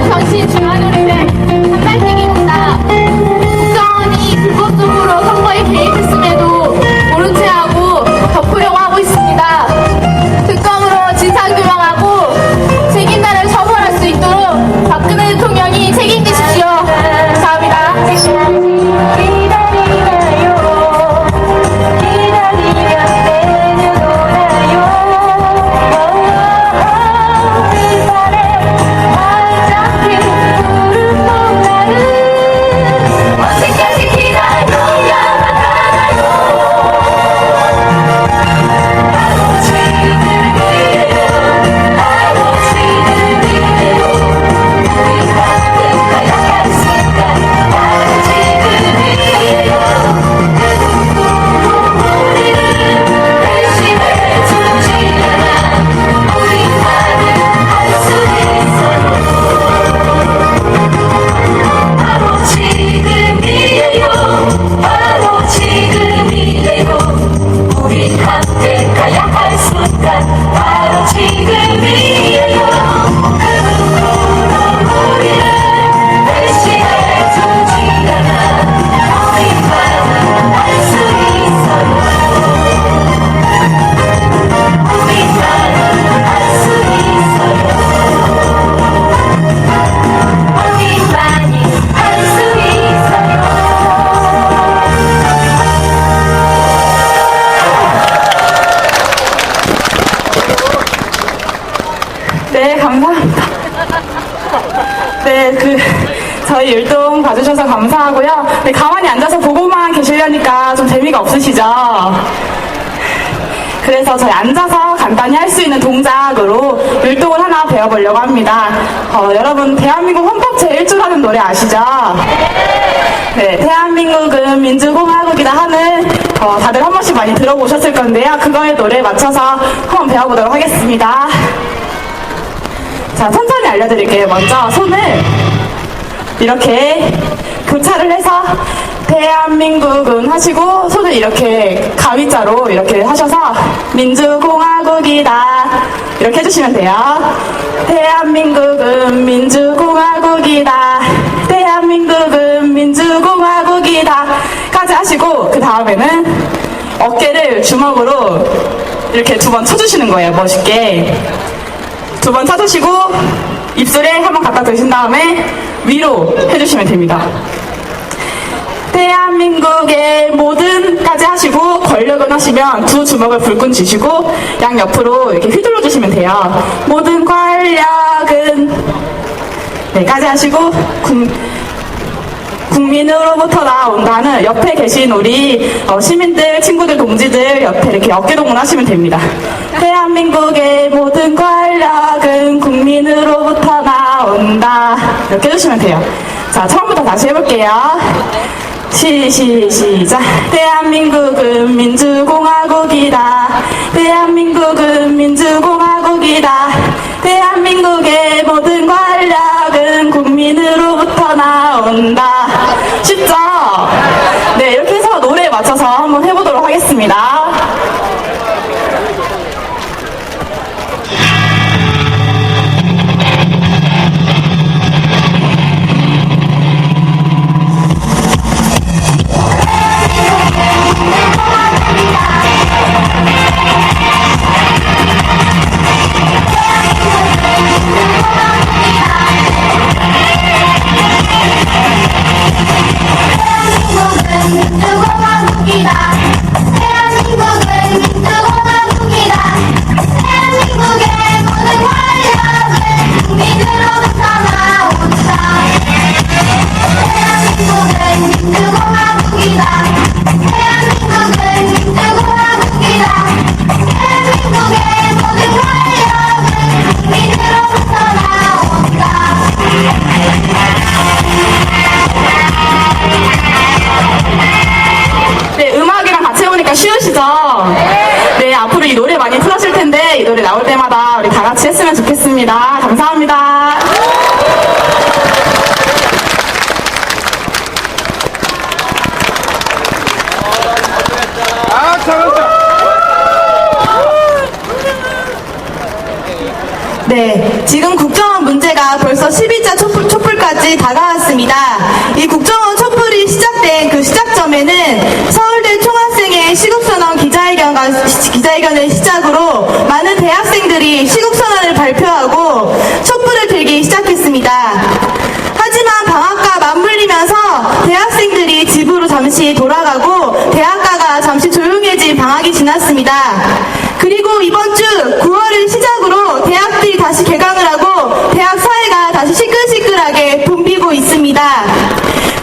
정신 중앙요리대 한발뛰기입니다. 국정원이 불법적으로 선거에 개입했음에도 모른 채 하고 덮으려고 하고 있습니다. 특검으로 진상규명하고 책임자를 처벌할 수 있도록 박근혜 대통령이 책임지십시오. 감사합니다. 언제까지 기다려야 하나요? 바로 지금이에요. 바로 지금이에요. 우리 함께 가야 할 순간 바로 지금이에요. 누구도 우리를 의심해 주지 않아. 우리만은 할 수 있어요. 바로 지금이에요. 바로 지금이에요. 우리 함께 가야 할 순간 바로 지금이에요. 누구도 우리를 의심해 주지 않아. 우리만은 할 수 있어요. 우리만은 할 수 있어요. 우리만이 할 수 있어요. 네, 감사합니다. 네, 저희 율동 봐주셔서 감사하고요. 네, 가만히 앉아서 보고만 계시려니까 좀 재미가 없으시죠? 그래서 저희 앉아서 간단히 할 수 있는 동작으로 율동을 하나 배워보려고 합니다. 여러분, 대한민국 헌법 제1조라는 노래 아시죠? 네, 대한민국은 민주공화국이다 하는 다들 한 번씩 많이 들어보셨을 건데요. 그거의 노래에 맞춰서 한번 배워보도록 하겠습니다. 자, 천천히 알려드릴게요. 먼저 손을 이렇게 교차를 해서 대한민국은 하시고 손을 이렇게 가위자로 이렇게 하셔서 민주공화국이다 이렇게 해주시면 돼요. 대한민국은 민주공화국이다. 대한민국은 민주공화국이다 까지 하시고 그 다음에는 어깨를 주먹으로 이렇게 2번 쳐주시는 거예요. 멋있게 2번 쳐주시고 입술에 한번 갖다 대신 다음에 위로 해주시면 됩니다. 대한민국의 모든까지 하시고 권력은 하시면 2 주먹을 불끈 쥐시고 양옆으로 이렇게 휘둘러 주시면 돼요. 모든 권력은 네, 까지 하시고 국민으로부터 나온다는 옆에 계신 우리 시민들, 친구들, 동지들 옆에 이렇게 어깨동무 하시면 됩니다. 대한민국의 모든 권력은 국민으로부터 나온다 이렇게 해주시면 돼요. 자, 처음부터 다시 해볼게요. 시작. 대한민국은 민주공화국이다. 대한민국은 민주공화국이다. 대한민국의 모든 권력은 국민으로부터 나온다. 쉽죠? 네, 이렇게 해서 노래에 맞춰서 한번 해보도록 하겠습니다. 네, 앞으로 이 노래 많이 틀어질 텐데 이 노래 나올 때마다 우리 다 같이 했으면 좋겠습니다. 감사합니다. 네, 지금 국정원 문제가 벌써 12자 촛불 대학생들이 다가왔습니다. 이 국정원 촛불이 시작된 그 시작점에는 서울대 총학생회 시국선언 기자회견을 시작으로 많은 대학생들이 시국선언을 발표하고 촛불을 들기 시작했습니다. 하지만 방학과 맞물리면서 대학생들이 집으로 잠시 돌아가고 대학가가 잠시 조용해진 방학이 지났습니다. 그리고 이번 주 9월을 시작으로 대학들이 다시 개강을 하고 대학 사회가 다시 시끌시끌하게 붐비고 있습니다.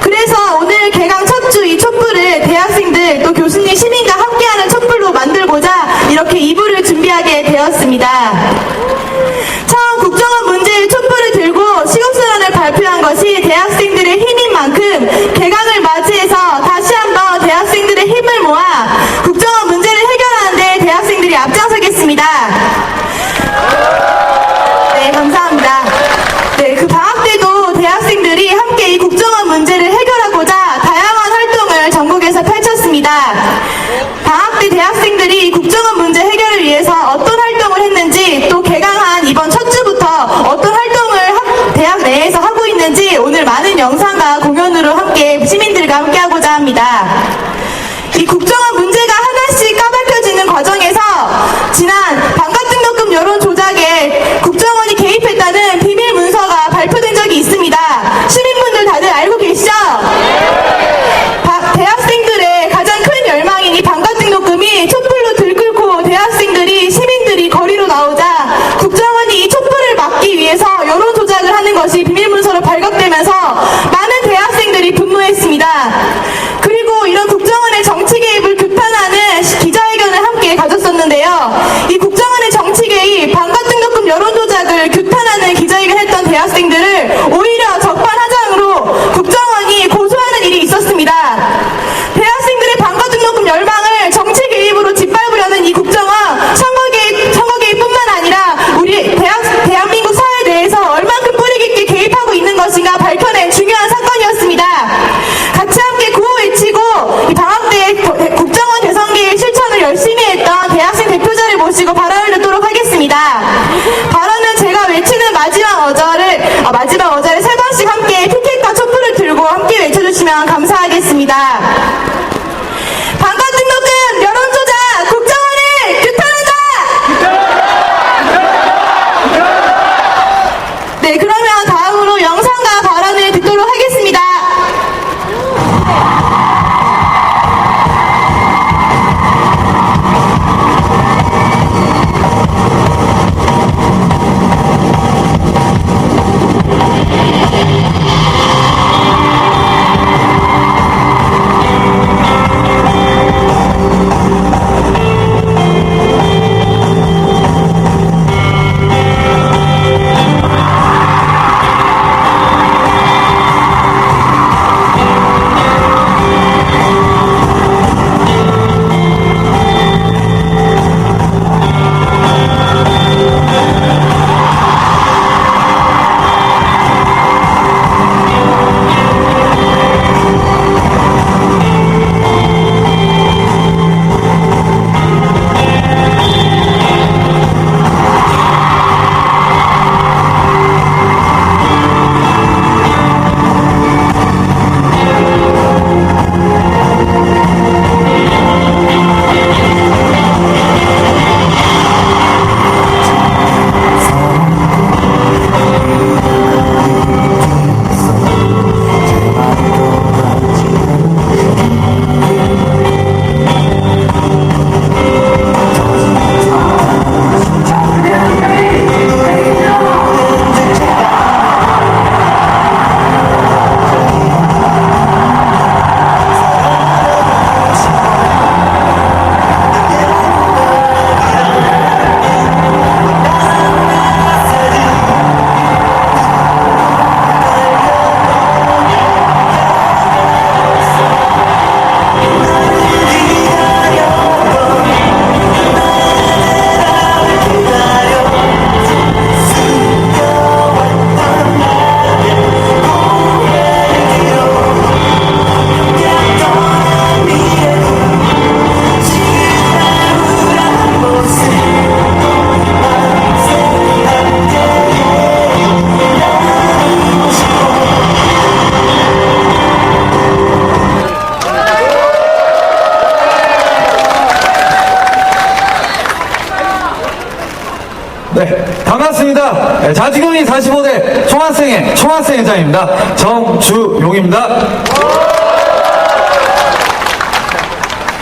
그래서 오늘 개강 첫 주 이 촛불을 대학생들 또 교수님 시민과 함께하는 촛불로 만들고자 이렇게 2부를 준비하게 되었습니다. 처음 국정원 문제의 촛불을 들고 시국선언을 발표한 것이 대학생들의 힘인 만큼 개강을 맞이해서 다시 한번 대학생들의 힘을 모아 국정원 문제를 해결하는 데 대학생들이 앞장서겠습니다. 네, 감사합니다. 네, 그 방학 때도 대학생들이 함께 이 국정원 문제를 해결하고자 다양한 활동을 전국에서 펼쳤습니다. 방학 때 대학생들이 국정원 문제 해결을 위해서 어떤 활동을 했는지 또 개강한 이번 첫 주부터 어떤 활동을 대학 내에서 하고 있는지 오늘 많은 영상과 공연으로 함께 시민들과 함께 하고자 합니다. 이 국정원 문제가 하나씩 까발려지는 과정에서 지난 반값등록금 여론 조작에 국정원이 개입했다는 비밀 문서가 발표된 적이 있습니다. 시민분들 다들 알고 계시죠? 대학생들의 가장 큰 열망인 이 반값등록금이 촛불로 들끓고 대학생들이 시민들이 거리로 나오자 국정원이 이 촛불을 막기 위해서 여론 조작을 하는 것이 비밀 문서로 발각되면서 많은 대학생들이 분노했습니다. 그리고 이런 국정원의 정치 개입을 규탄하는 기자회견을 함께 가졌었는데요. 이 국정원의 정치 개입, 반값등록금 여론 조작을 규탄하는 기자회견을 했던 대학생들을 오히려 적반하장으로 국정원이 고소하는 일이 있었습니다. 대학생들의 반값등록금 열망을 정치 개입으로 짓밟으려는 이 국정원 선거 개입뿐만 아니라 우리 대한민국 사회 내에서 얼만큼 뿌리 깊게 개입하고 있는 것인가 밝혀낸 중요한 사건이었습니다. 같이 함께 구호 외치고 이 방학 때 국정원 대선계의 실천을 열심히 했던 대학생 대표자를 모시고 발언을 듣도록 하겠습니다. 발언은 제가 외치는 마지막 어절을 3번씩 함께 피켓과 촛불을 들고 함께 외쳐주시면 감사하겠습니다. 반값등록금 여론조작 국정원을 규탄한다! 네, 그러면 다음으로 영상과 발언을 듣도록 하겠습니다. 자치경위 45대 총학생회장입니다. 정주용입니다.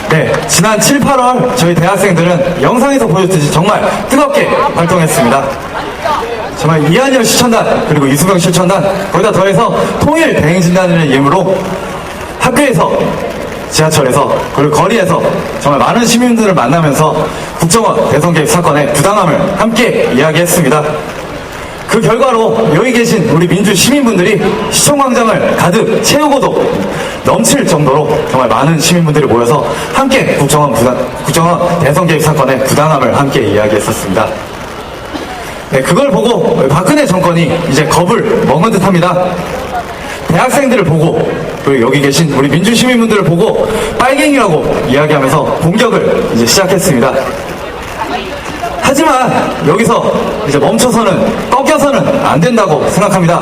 네, 지난 7, 8월 저희 대학생들은 영상에서 보여줬듯이 정말 뜨겁게 활동했습니다. 정말 이한열 실천단 그리고 이수경 실천단 거기다 더해서 통일 대행진단이라는 이름으로 학교에서 지하철에서 그리고 거리에서 정말 많은 시민들을 만나면서 국정원 대선 개입 사건의 부당함을 함께 이야기했습니다. 그 결과로 여기 계신 우리 민주 시민분들이 시청광장을 가득 채우고도 넘칠 정도로 정말 많은 시민분들이 모여서 함께 국정원 대선 개입 사건의 부당함을 함께 이야기했었습니다. 네, 그걸 보고 박근혜 정권이 이제 겁을 먹은 듯합니다. 대학생들을 보고 그리고 여기 계신 우리 민주 시민분들을 보고 빨갱이라고 이야기하면서 공격을 이제 시작했습니다. 하지만 여기서 이제 멈춰서는 꺾여서는 안 된다고 생각합니다.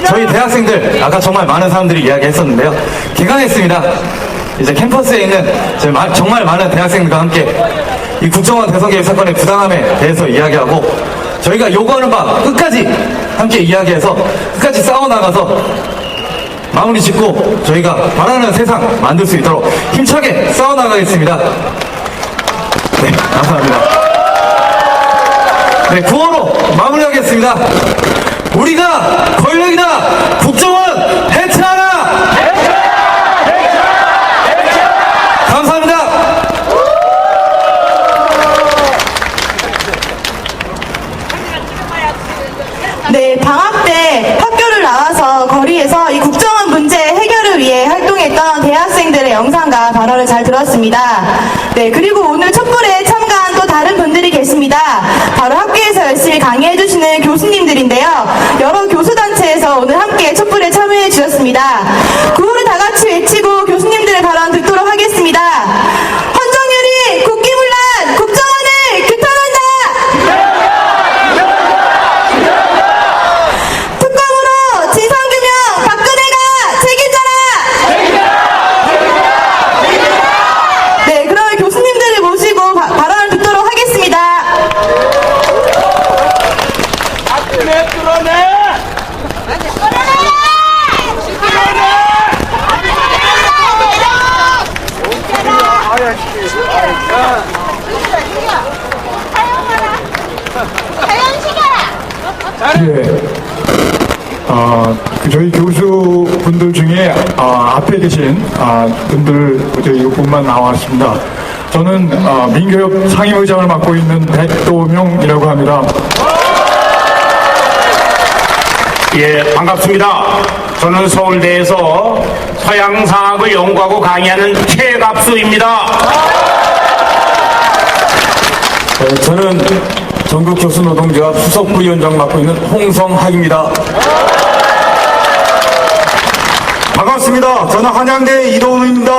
저희 대학생들 아까 정말 많은 사람들이 이야기했었는데요. 개강했습니다. 이제 캠퍼스에 있는 정말 많은 대학생들과 함께 이 국정원 대선 개입 사건의 부당함에 대해서 이야기하고 저희가 요구하는 바 끝까지 함께 이야기해서 끝까지 싸워나가서 마무리 짓고 저희가 바라는 세상 만들 수 있도록 힘차게 싸워나가겠습니다. 네, 감사합니다. 네, 구호로 마무리하겠습니다. 우리가 권력이다! 국정원 해체하라! 감사합니다. 네, 방학 때 학교를 나와서 거리에서 이 국정원 문제 해결을 위해 활동했던 대학생들의 영상과 발언을 잘 들었습니다. 네, 그리고 오늘 촛불에 참가한 또 다른 분들이 계십니다. 바로 학교에서 열심히 강의해주시는 교수님들인데요. 여러 교수단체에서 오늘 함께 촛불에 참여해 주셨습니다. 구호를 다 같이 외치고 교수님들의 발언 듣도록 하겠습니다. 헌정열이 국기문란 국정원을 규탄한다! 특검으로 진상규명 박근혜가 책임져라! 네, 그러면 교수님들을 모시고 발언을 듣도록 하겠습니다. 박근혜 끌어내! 예. 저희 교수분들 중에 앞에 계신 분들 이것뿐만 나왔습니다. 저는 민교협 상임의장을 맡고 있는 백도명이라고 합니다. 예, 반갑습니다. 저는 서울대에서 서양사학을 연구하고 강의하는 최갑수입니다. 저는 전국교수노동조합 수석부위원장 맡고 있는 홍성학입니다. 반갑습니다. 저는 한양대 이도훈입니다.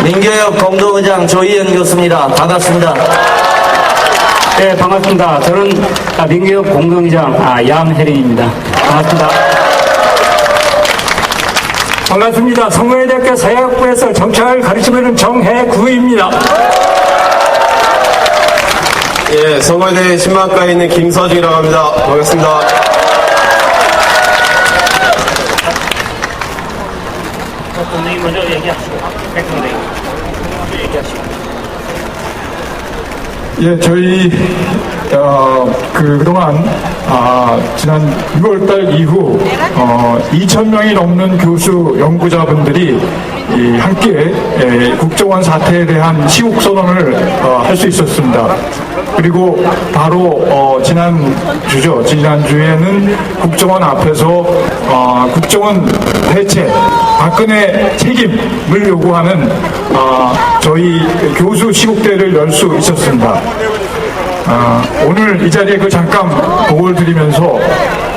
민교협 공동의장 조희연 교수입니다. 반갑습니다. 네, 반갑습니다. 저는 민교협 공동의장 양혜린입니다. 반갑습니다. 반갑습니다. 성모예대학교 사회학부에서 정치학을 가르치는 정혜구입니다. 예, 성모예대 신망과에 있는 김서중이라고 합니다. 반갑습니다. 선생님 먼저 얘기하시고, 백 선생님 먼저 얘기하시고. 예, 저희 그동안 지난 6월달 이후 2,000명이 넘는 교수 연구자분들이 함께 국정원 사태에 대한 시국 선언을 할 수 있었습니다. 그리고 바로 지난주에는 국정원 앞에서 국정원 해체, 박근혜 책임을 요구하는 저희 교수 시국대회를 열 수 있었습니다. 오늘 이 자리에 잠깐 보고를 드리면서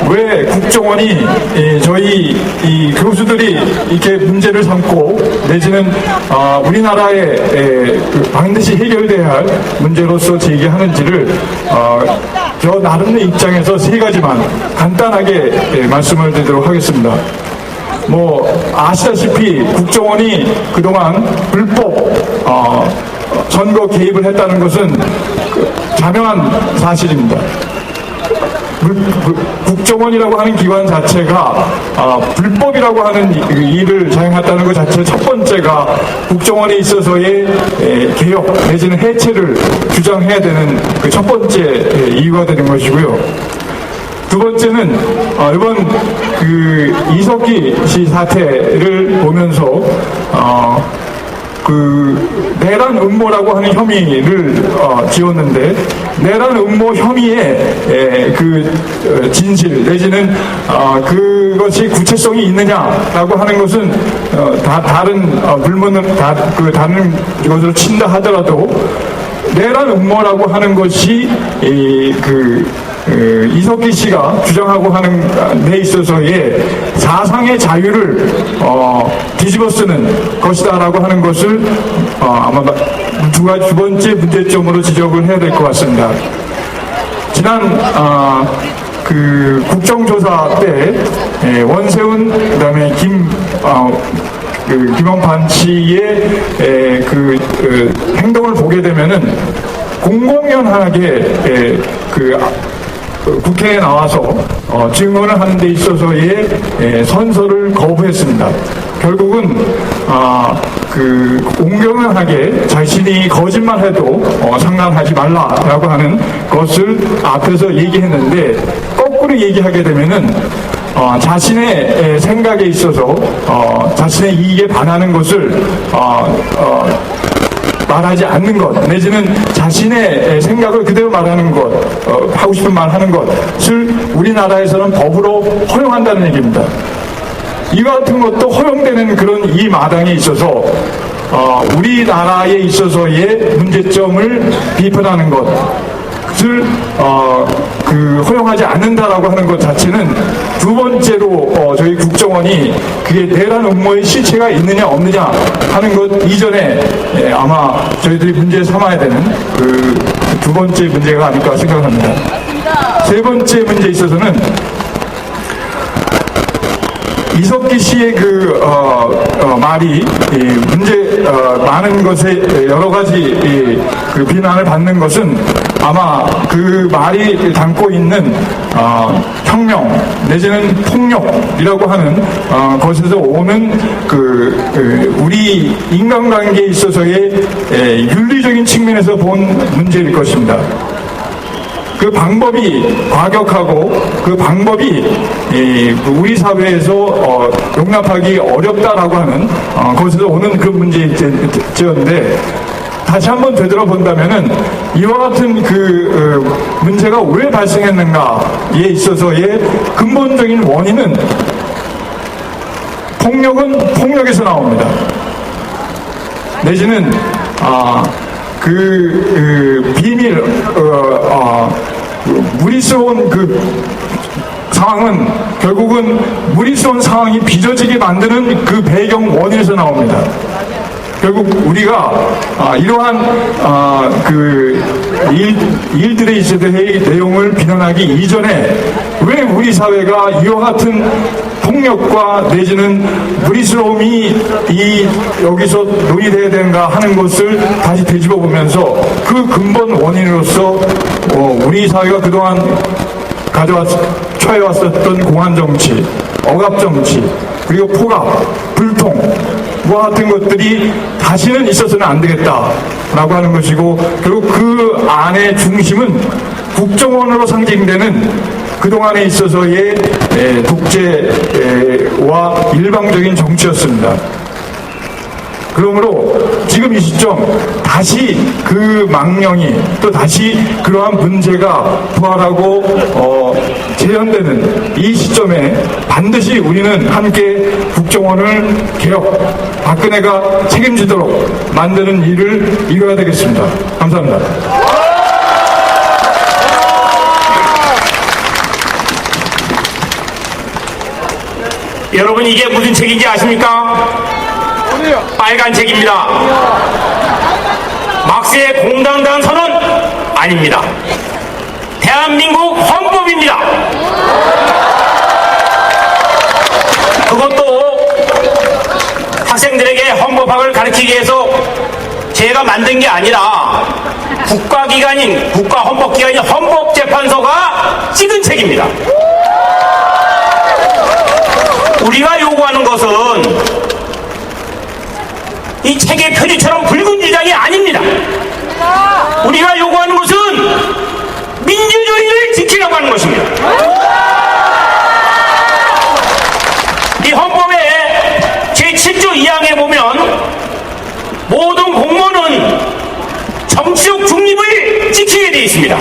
왜 국정원이 저희 이 교수들이 이렇게 문제를 삼고 내지는 우리나라에 반드시 해결돼야 할 문제로서 제기하는지를 저 나름의 입장에서 세 가지만 간단하게 말씀을 드리도록 하겠습니다. 아시다시피 국정원이 그동안 불법 선거 개입을 했다는 것은 자명한 사실입니다. 국정원이라고 하는 기관 자체가 불법이라고 하는 일을 자행했다는 것 자체 첫 번째가 국정원에 있어서의 개혁 내지는 해체를 주장해야 되는 그 첫 번째 이유가 되는 것이고요. 두 번째는 이번 그 이석기 씨 사태를 보면서 그 내란 음모라고 하는 혐의를 지었는데 내란 음모 혐의의 그 진실 내지는 그것이 구체성이 있느냐라고 하는 것은 다 다른 불문을 다른 것으로 친다 하더라도 내란 음모라고 하는 것이 이석기 씨가 주장하고 하는 데 있어서의 사상의 자유를 뒤집어 쓰는 것이다라고 하는 것을 아마 두 번째 문제점으로 지적을 해야 될 것 같습니다. 지난 그 국정조사 때 원세훈 그다음에 김영판 씨의 행동을 보게 되면은 공공연하게 국회에 나와서 증언을 하는 데 있어서의 선서를 거부했습니다. 결국은 공공연하게 자신이 거짓말해도 상관하지 말라라고 하는 것을 앞에서 얘기했는데 거꾸로 얘기하게 되면은 자신의 생각에 있어서 자신의 이익에 반하는 것을 말하지 않는 것 내지는 자신의 생각을 그대로 말하는 것 하고 싶은 말 하는 것을 우리나라에서는 법으로 허용한다는 얘기입니다. 이와 같은 것도 허용되는 그런 이 마당에 있어서 우리나라에 있어서의 문제점을 비판하는 것을 허용하지 않는다라고 하는 것 자체는 두 번째로 저희 국정원이 그게 내란 음모의 실체가 있느냐 없느냐 하는 것 이전에 아마 저희들이 문제 삼아야 되는 그 두 번째 문제가 아닐까 생각합니다. 세 번째 문제에 있어서는 이석기 씨의 말이 많은 것에 여러 가지 비난을 받는 것은 아마 그 말이 담고 있는 혁명 내지는 폭력이라고 하는 것에서 오는 우리 인간관계에 있어서의 윤리적인 측면에서 본 문제일 것입니다. 그 방법이 과격하고 그 방법이 우리 사회에서 용납하기 어렵다라고 하는 것에서 오는 그 문제였는데 다시 한번 되돌아본다면은 이와 같은 문제가 왜 발생했는가에 있어서의 근본적인 원인은 폭력은 폭력에서 나옵니다. 내지는 비밀 무리스러운 상황은 결국은 무리스러운 상황이 빚어지게 만드는 그 배경 원인에서 나옵니다. 결국 우리가 이러한 일들에 있어서의 내용을 비난하기 이전에 왜 우리 사회가 이와 같은 폭력과 내지는 무리스러움이 여기서 논의돼야 되는가 하는 것을 다시 되짚어 보면서 그 근본 원인으로서 우리 사회가 그동안 처해왔었던 공안정치, 억압정치, 그리고 포갑, 불통과 같은 것들이 다시는 있어서는 안 되겠다라고 하는 것이고 결국 그 안의 중심은 국정원으로 상징되는 그동안에 있어서의 독재와 일방적인 정치였습니다. 그러므로 지금 이 시점 다시 그 망령이 또 다시 그러한 문제가 부활하고 재현되는 이 시점에 반드시 우리는 함께 국정원을 개혁, 박근혜가 책임지도록 만드는 일을 이뤄야 되겠습니다. 감사합니다. 여러분 이게 무슨 책인지 아십니까? 빨간 책입니다. 막스의 공당당 선언 아닙니다. 대한민국 헌법입니다. 그것도 학생들에게 헌법학을 가르치기 위해서 제가 만든 게 아니라 국가헌법기관인 헌법재판소가 찍은 책입니다. 우리가 요구하는 것은 이 책의 표지처럼 붉은 지장이 아닙니다. 우리가 요구하는 것은 민주주의를 지키려고 하는 것입니다. 이 헌법의 제7조 2항에 보면 모든 공무원은 정치적 중립을 지키게 되어 있습니다.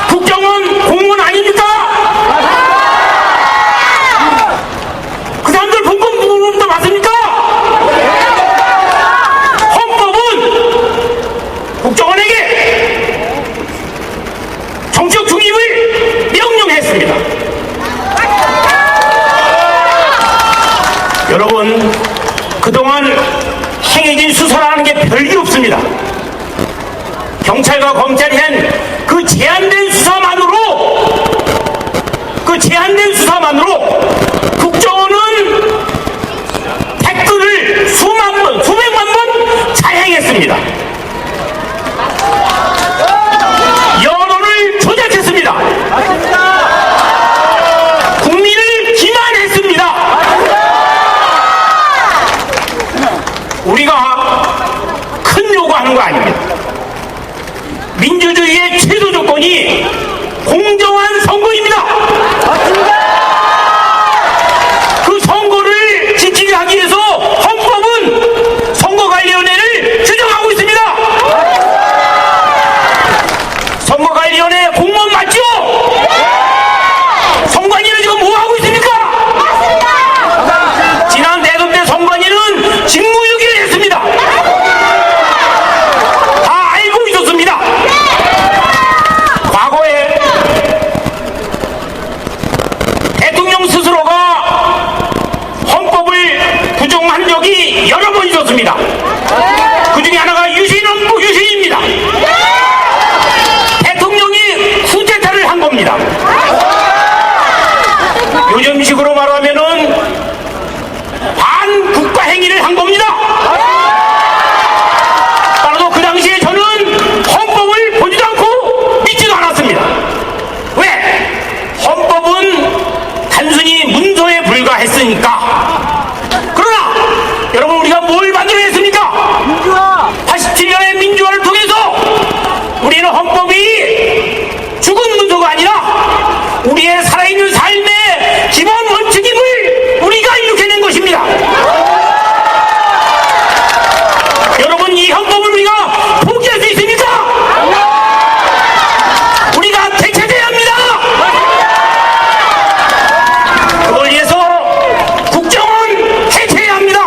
국정원 공무원 아닙니까? 그 사람들 본권부분도 맞습니까? 헌법은 국정원에게 정치적 중립을 명령했습니다. 여러분, 그동안 행해진 수사라는 게 별게 없습니다. 경찰과 검찰이 한 그 제한된 수사만으로 국정원은 댓글을 수만 번, 수백만 번 자행했습니다. 여론을 조작했습니다. 국민을 기만했습니다. 우리가 큰 요구하는 거 아닙니다. 민주주의의 최소 조건이 공정한 선거입니다. 그 선거를 지키게 하기 위해서 헌법은 선거관리위원회를 규정하고 있습니다. 선거관리위원회 공무원 맞죠? 선관위는 지금 뭐 하고 있습니까? 지난 대선 때 선관위는 직무유기를 했습니다. 다 알고 있었습니다. 과거에 대통령 스스로가 헌법을 부정한 적이 여러 번 있었습니다. 그 중에 하나가 유신헌법 유신입니다. 대통령이 쿠데타를 한 겁니다. 요즘식으로 말하면은 반국가 행위를 한 겁니다. 따라서 그 당시에 저는 헌법을 보지도 않고 믿지도 않았습니다. 왜? 헌법은 단순히 문서에 불과했으니까. 그러나 여러분, 우리가 뭘 만들어냈습니까? 87년의 민주화를 통해서 우리는 헌법이 죽은 문서가 아니라 우리의 살아있는 삶의 기본 원칙임을 우리가 일으켜낸 것입니다. 여러분, 이 헌법을 우리가 포기할 수 있습니까? 우리가 되찾아야 합니다. 그걸 위해서 국정원 해체해야 합니다.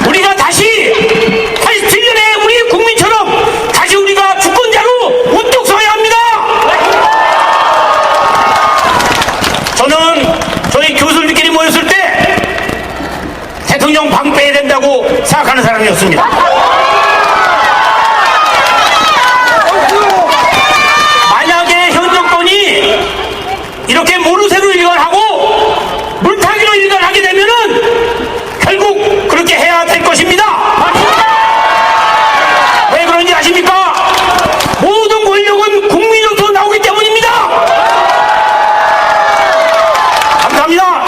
우리가 다시 87년에 우리 국민처럼 다시 우리가 주권자로 우뚝 서야 합니다. 저는 저희 교수들끼리 모였을 때 대통령 방패해야 된다고 생각하는 사람이었습니다. 만약에 현 정권이 이렇게 모르쇠로 일관하고 물타기로 일관하게 되면은 결국 그렇게 해야 될 것입니다. 왜 그런지 아십니까? 모든 권력은 국민으로부터 나오기 때문입니다. 감사합니다.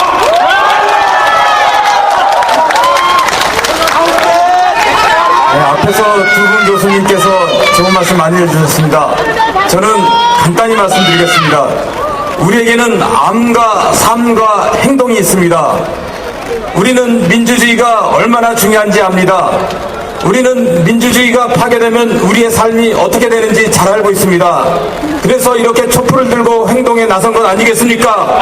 네, 앞에서 두 분 교수님께서 좋은 말씀 많이 해주셨습니다. 저는 간단히 말씀드리겠습니다. 우리에게는 암과 삶과 행동이 있습니다. 우리는 민주주의가 얼마나 중요한지 압니다. 우리는 민주주의가 파괴되면 우리의 삶이 어떻게 되는지 잘 알고 있습니다. 그래서 이렇게 촛불을 들고 행동에 나선 것 아니겠습니까?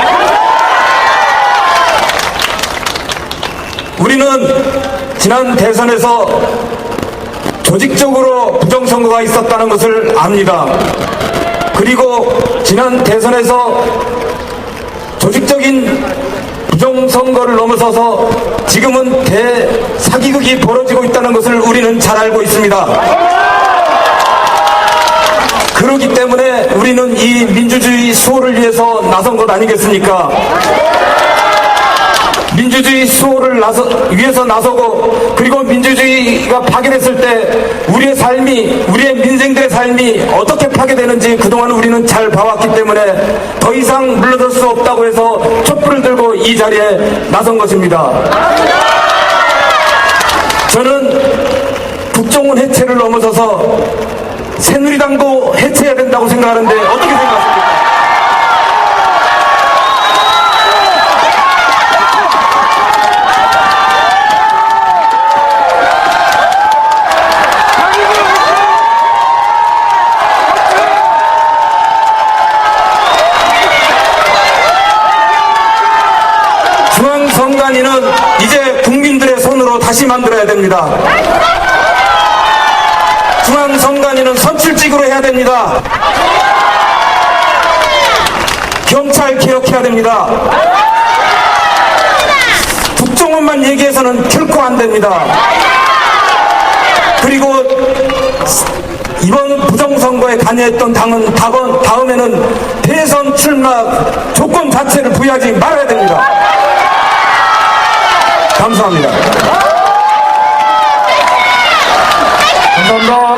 우리는 지난 대선에서 조직적으로 부정선거가 있었다는 것을 압니다. 그리고 지난 대선에서 조직적인 부정선거를 넘어서서 지금은 대사기극이 벌어지고 있다는 것을 우리는 잘 알고 있습니다. 그렇기 때문에 우리는 이 민주주의 수호를 위해서 나선 것 아니겠습니까? 민주주의 수호를 위해서 나서고, 그리고 민주주의가 파괴됐을 때 우리의 삶이, 우리의 민생들의 삶이 어떻게 파괴되는지 그동안 우리는 잘 봐왔기 때문에 더 이상 물러설 수 없다고 해서 촛불을 들고 이 자리에 나선 것입니다. 저는 국정원 해체를 넘어서서 새누리당도 해체해야 된다고 생각하는데 어떻게 생각하십니까? 중앙선관위는 이제 국민들의 손으로 다시 만들어야 됩니다. 중앙선관위는 선출직으로 해야 됩니다. 경찰 개혁해야 됩니다. 국정원만 얘기해서는 결코 안 됩니다. 그리고 이번 부정선거에 관여했던 당은 다음에는 대선 출마 조건 자체를 부여하지 말아야 됩니다. 감사합니다. 감사합니다.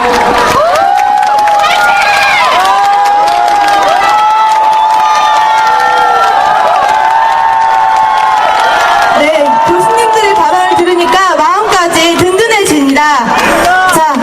네, 교수님들의 발언을 들으니까 마음까지 든든해집니다. 자,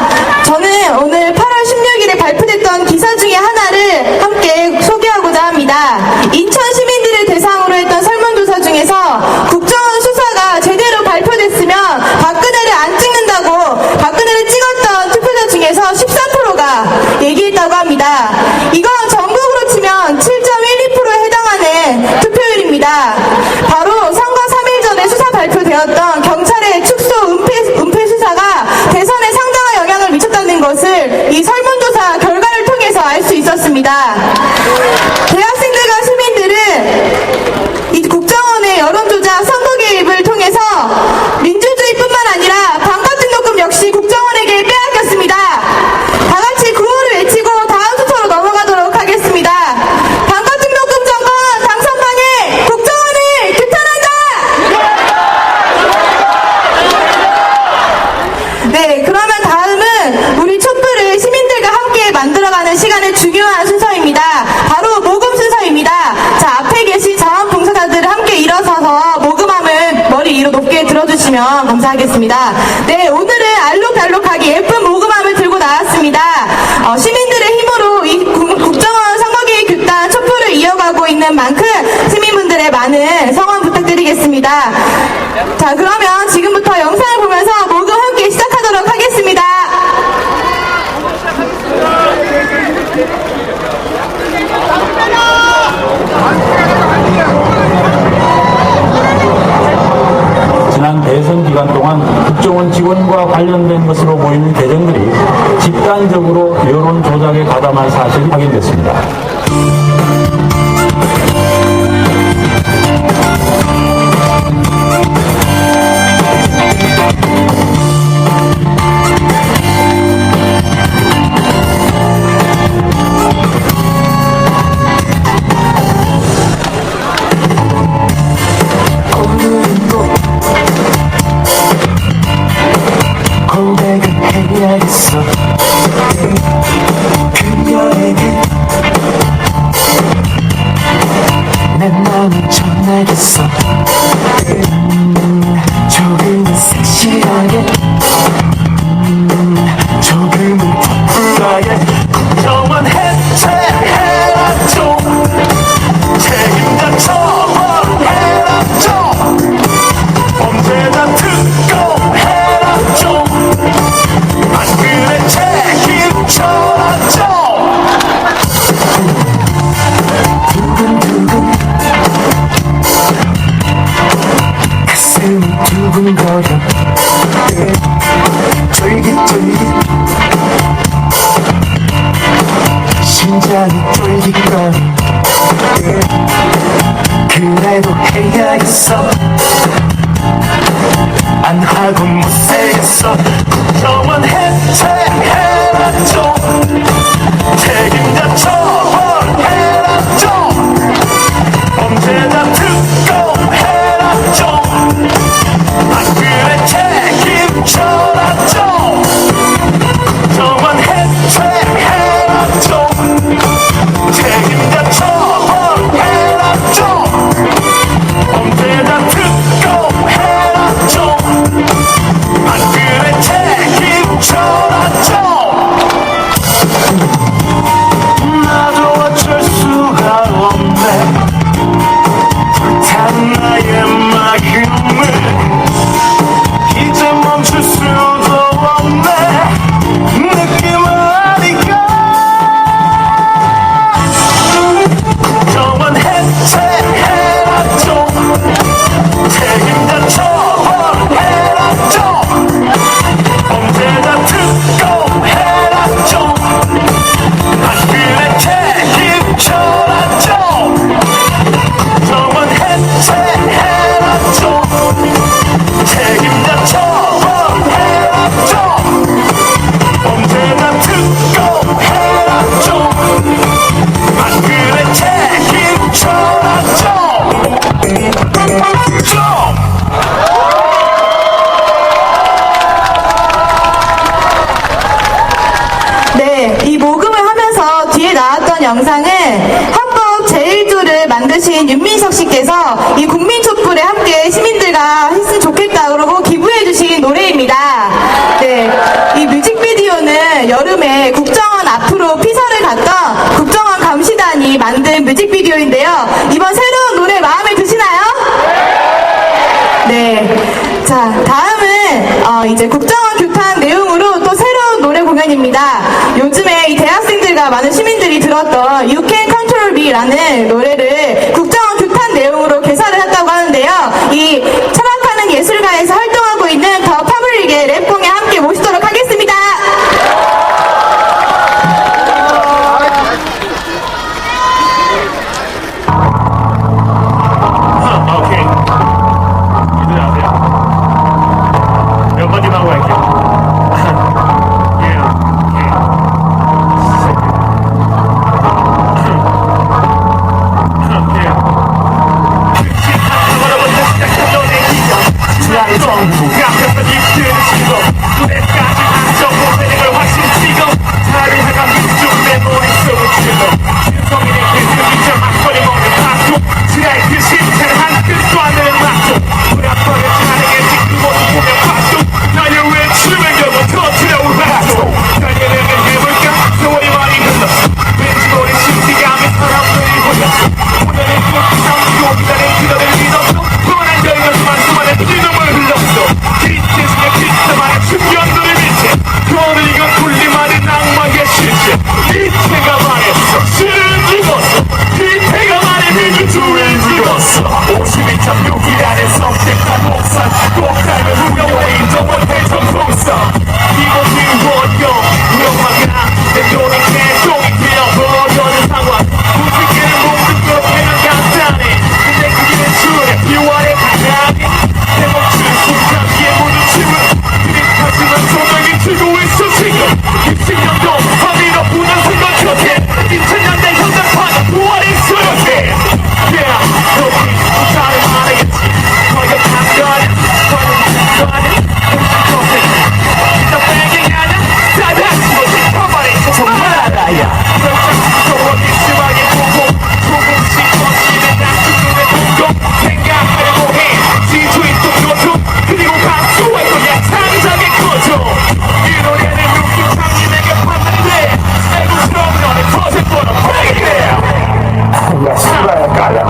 저는 오늘 8월 16일에 발표됐던 기사 중에 하나를 함께 소개하고자 합니다. 인천 시민들을 대상으로 했던 설문조사 중에서 국정원 수사가 제대로 발표됐으면 박근혜를 안 찍는다고 박근혜를 찍었던 투표자 중에서 14%가 얘기했다고 합니다. 이건 전국으로 치면 7.12%에 해당하는 투표율입니다. 바로 선거 3일 전에 수사 발표되었던 경찰의 축소 은폐 수사가 대선에 상당한 영향을 미쳤다는 것을 이 설문조사 결과를 통해서 알 수 있었습니다. 대학생들과 시민들은 이 국정원의 여론조작 선거 개입을 통해서 민주주의뿐만 아니라 반값등록금 역시 국정원에게 빼앗겼습니다. 다 같이 구호를 외치고 다음 순서로 넘어가도록 하겠습니다. 반값등록금 정권 당선방해 국정원을 규탄한다! 네, 그러면 다음은 우리 촛불을 시민들과 함께 만들어가는 시간의 중요한 순서입니다. 바로 모금 순서입니다. 자, 앞에 계신 자원봉사자들 함께 일어서서 모금함을 머리 위로 높게 들어주시면 감사하겠습니다. 네, 오늘은 알록달록하게 예쁜 모금함을 들고 나왔습니다. 시민들의 힘으로 이 국정원 선거개입 규탄 촛불을 이어가고 있는 만큼 시민분들의 많은 성원 부탁드리겠습니다. 자, 그러면 지금부터 영상을 보면서 모금 함께 시작하도록 하겠습니다. 지난 대선 기간 동안 국정원 직원과 관련된 것으로 보이는 계정들이 집단적으로 여론 조작에 가담한 사실이 확인됐습니다. 고백을 해야겠어 그녀에게 내 마음을 전하겠어 조금은 섹시하게 조금은 쿨하게 국정원 해체해라 좀 책임자 처벌해라 좀 범죄자 특검해라 좀 박근혜 책임져라 좀 두근두근 가슴이 두근거려 쫄깃쫄깃 심장이 쫄깃거려 그래도 해야겠어 안 하고 못 살겠어 국정원 해체해라 좀 책임자 처벌해라 좀 범죄자 특검해라 좀 영상은 헌법 제1조를 만드신 윤민석 씨께서 이 국민촛불에 함께 시민들과 했으면 좋겠다 그러고 기부해 주신 노래입니다. 네, 이 뮤직비디오는 여름에 국정원 앞으로 피서를 갔던 국정원 감시단이 만든 뮤직비디오인데요. 이번 새로운 노래 마음에 드시나요? 네. 자, 다음은 이제 국정원 규탄 내용으로 또 새로운 노래 공연입니다. 요즘에 이 대학생들과 많은 시민들이 들었던 You Can Control Me라는 노래를 국정원 규탄 내용으로 개사를 했다고 하는데요. 이 철학하는 예술가에서 활동하고 있는 더 파블릭의 랩공에 함께 모시도록 하겠습니다. 오케이. 이들 아세요? 몇 마디만 하고 갈게요.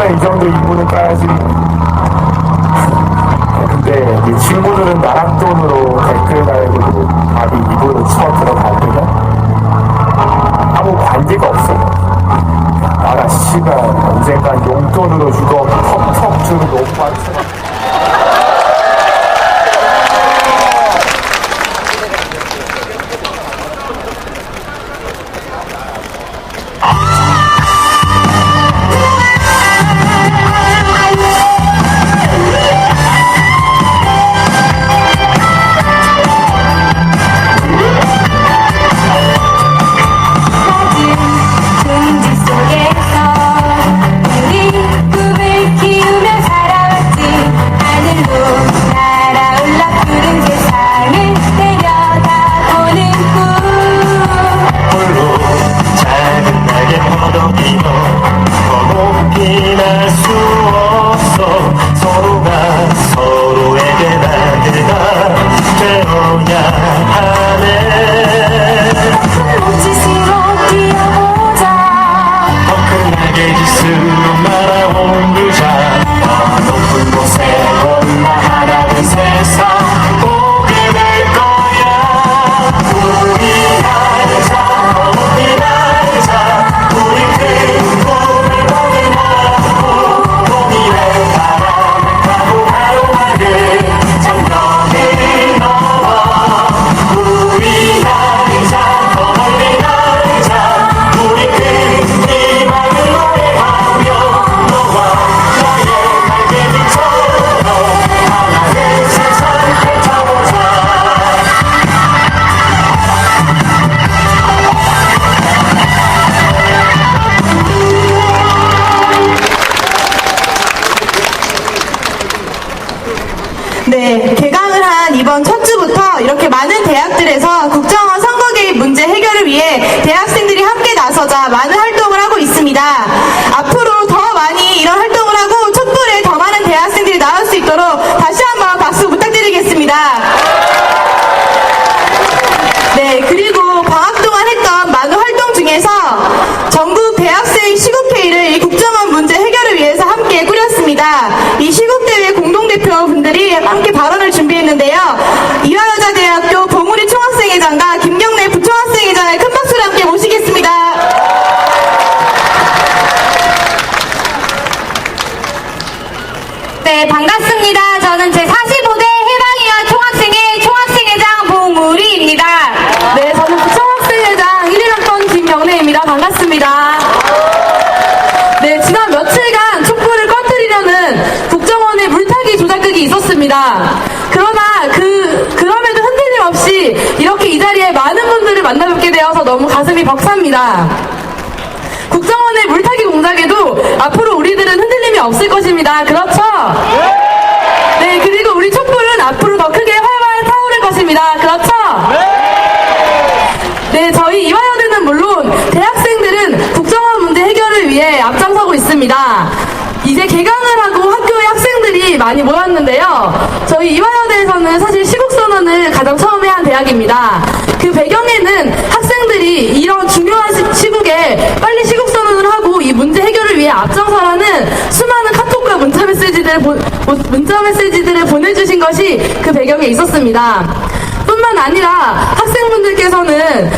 이 정도 인구는 까야지. 근데 네 친구들은 나랑 돈으로 댓글 달고 밥이 입으로 치워 들어갈 때는 아무 관계가 없어. 나라 씨가 언젠간 용돈으로 주고 턱턱 주는 오빠처럼. 우리 꿈을 키우며 살아왔지. 함께 발언을 준비했는데요. 이화여자대학교 봉우리 총학생회장과 김경래 부총학생회장을 큰 박수로 함께 모시겠습니다. 네, 반갑습니다. 저는 제45대 해방이와 총학생회 총학생회장 봉우리입니다. 네, 저는 부총학생회장 1위학번 김경래입니다. 반갑습니다. 네, 지난 며칠간 촛불을 꺼뜨리려는 국정원의 물타기 조작극이 있었습니다. 그러나 그럼에도 흔들림 없이 이렇게 이 자리에 많은 분들을 만나뵙게 되어서 너무 가슴이 벅찹니다. 국정원의 물타기 공작에도 앞으로 우리들은 흔들림이 없을 것입니다. 그렇죠? 네, 그리고 우리 촛불은 앞으로 더 크게 활활 타오를 것입니다. 그렇죠? 네, 저희 이화여대는 물론 대학생들은 국정원 문제 해결을 위해 앞장서고 있습니다. 이제 개강을 하고 학교에 학생들이 많이 모였는데요. 저희 이화여대에서는 사실 시국선언을 가장 처음에 한 대학입니다. 그 배경에는 학생들이 이런 중요한 시국에 빨리 시국선언을 하고 이 문제 해결을 위해 앞장서라는 수많은 카톡과 문자 메시지들을 보내주신 것이 그 배경에 있었습니다. 뿐만 아니라 학생분들께서는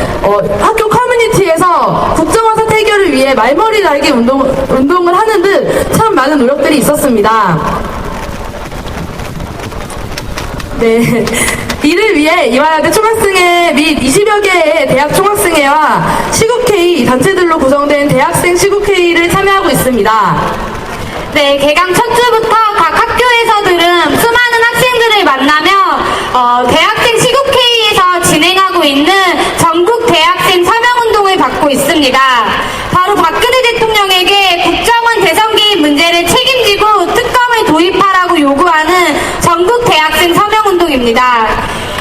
학교 커뮤니티에서 국정원 사태 해결을 위해 말머리 달기 운동을 하는 듯 참 많은 노력들이 있었습니다. 네, 이를 위해 이화여대 총학생회 및 20여 개의 대학 총학생회와 시국회의 단체들로 구성된 대학생 시국회의를 참여하고 있습니다. 네, 개강 첫 주부터 각 학교에서들은 수많은 학생들을 만나며 대학생 시국회의에서 진행하고 있는 전국 대학생 서명운동을 받고 있습니다. 바로 박근혜 대통령에게 국정원 대선 개입 문제를 책임지고 특검을 도입하라고 요구하는 전국 대학생 서명운동입니다.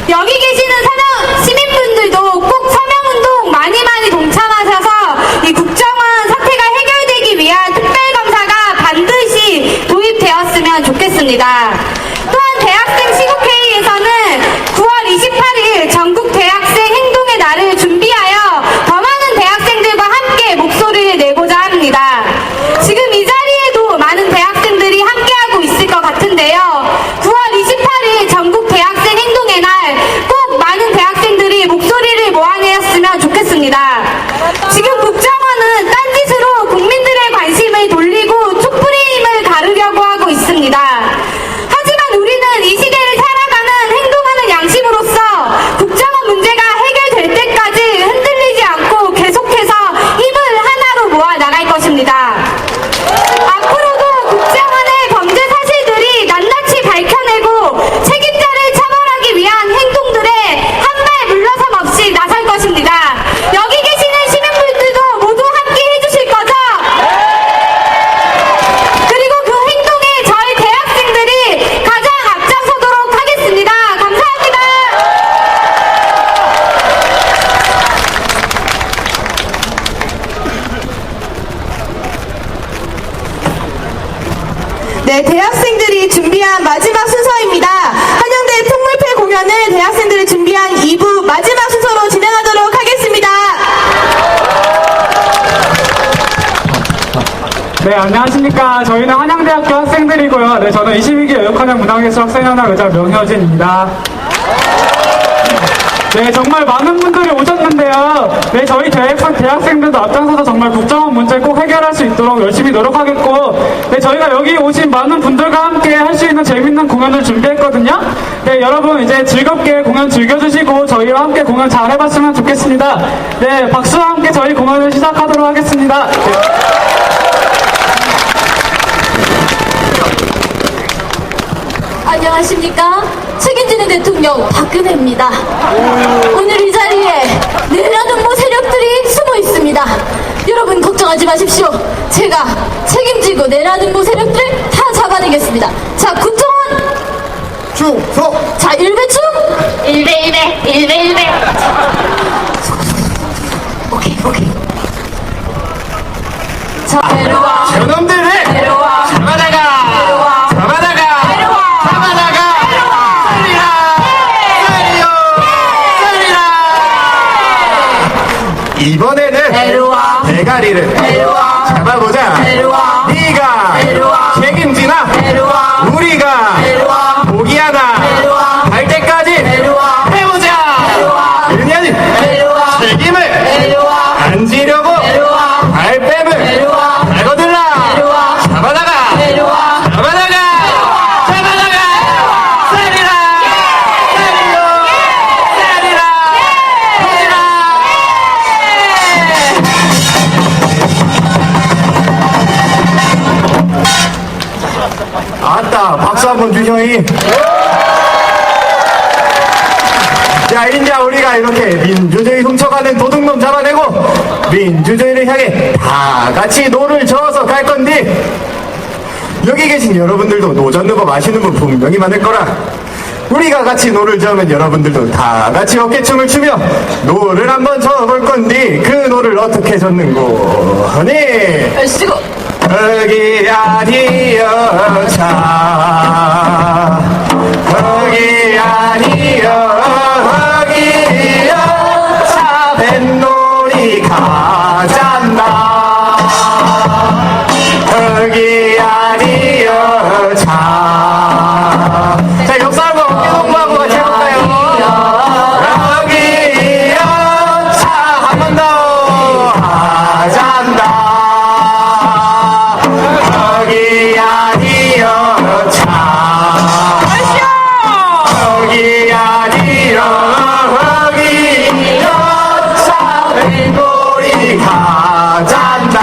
여기 계시는 시민분들도 꼭 서명운동 많이 동참하셔서 이 국정원 사태가 해결되기 위한 특별검사가 반드시 도입되었으면 좋겠습니다. 또한 대학생 시국회의에서는 9월 28일 전국 대학생 행동의 날을 준비하여 더 많은 대학생들과 함께 목소리를 내고자 합니다. 지금 이 자리에도 많은 대학생들이 함께하고 있을 것 같은데요. 9월 28일 전국 대학생 행동의 날 꼭 많은 대학생들이 목소리를 모아내었으면 좋겠습니다. 지금 국정원은 딴짓으로 국민들의 관심을 돌리고 촛불의 힘을 가르려고 하고 있습니다. 하지만 우리는 이 시대를 살아가는 행동하는 양심으로서 국정원 문제가 해결될 때까지 흔들리지 않고 계속해서 힘을 하나로 모아 나갈 것입니다. 앞으로도 국정원의 범죄 사실들이 낱낱이 밝혀내고 책임자를 처벌하기 위한 행동들에 한 발 물러섬 없이 나설 것입니다. 여기 계시는 시민분들도 모두 함께 해주실 거죠? 그리고 그 행동에 저희 대학생들이 가장 앞장서도록 하겠습니다. 감사합니다. 네, 대학생들이 준비한 마지막 순서입니다. 한양대 통물패 공연을 대학생들이 준비한 2부 마지막 순서로 진행하도록 하겠습니다. 네, 안녕하십니까. 저희는 한양대학교 학생들이고요. 네, 저는 22기 여육한양 문화예술 학생연합 의장 명효진입니다. 네, 정말 많은 분들이 오셨는데요. 네, 저희 대학생들도 앞장서서 정말 국정원 문제 꼭 해결할 수 있도록 열심히 노력하겠고, 네, 저희가 여기 오신 많은 분들과 함께 할 수 있는 재밌는 공연을 준비했거든요. 네, 여러분 이제 즐겁게 공연 즐겨주시고 저희와 함께 공연 잘 해봤으면 좋겠습니다. 네, 박수와 함께 저희 공연을 시작하도록 하겠습니다. 안녕하십니까? 책임지는 대통령 박근혜입니다. 오늘 이 자리에 내라등모 세력들이 숨어 있습니다. 여러분 걱정하지 마십시오. 제가 책임지고 내라등모 세력들을 다 잡아내겠습니다. 자, 국정원 충성! 자, 1배충 1배 오케이 자, 내려와 저놈들을 내려와 잡아다가 내려와 이번에는 내려와 대가리를 내려와 잡아보자. 내려와 네가 내려와 책임지나 내려와 우리가 내려와 포기하나 잘한다. 박수 한번 주셔이. 자, 이제 우리가 이렇게 민주주의 훔쳐가는 도둑놈 잡아내고 민주주의를 향해 다 같이 노를 저어서 갈 건데, 여기 계신 여러분들도 노 젓는 거 마시는 분 분명히 많을 거라. 우리가 같이 노를 저으면 여러분들도 다 같이 어깨춤을 추며 노를 한번 저어볼 건데, 그 노를 어떻게 젓는고 하니? 아시고 여기 아니여 자, 여기 아니여 여기여 자, 뱃놀이 가잔다. 여기 아니여 자, 자, 옆 사람과 어깨 동무하고 같이 해볼까요? 여기여 자, 한 번 더 가잔다. 여기 아니여 자, 여기 아니여 여기여 자, 뱃놀이 가잔다.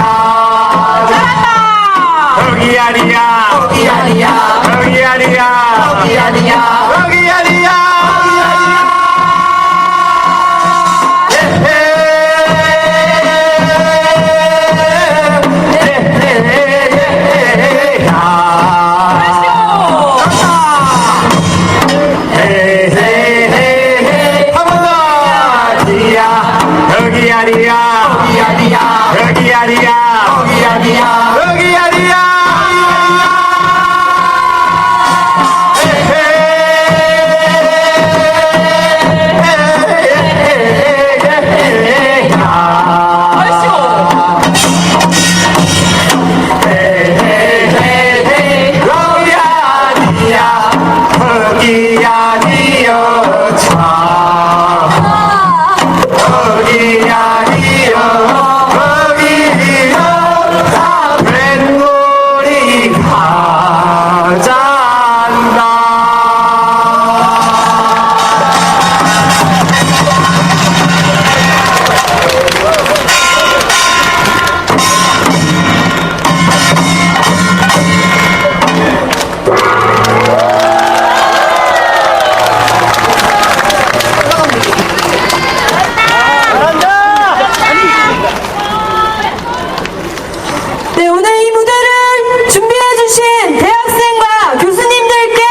여기 아니야, 여기 아니야, 여기 아니야, 여기 아니야, 여기 아니야. 여기 아니야, 여기 아니야, 여기 아니야, 여기 아니야, 여기 아니야. 여기 아니여 자, 여기 아니여 여기여 다 뱃놀이 가잔다. 네, 오늘 이 무대를 준비해주신 대학생과 교수님들께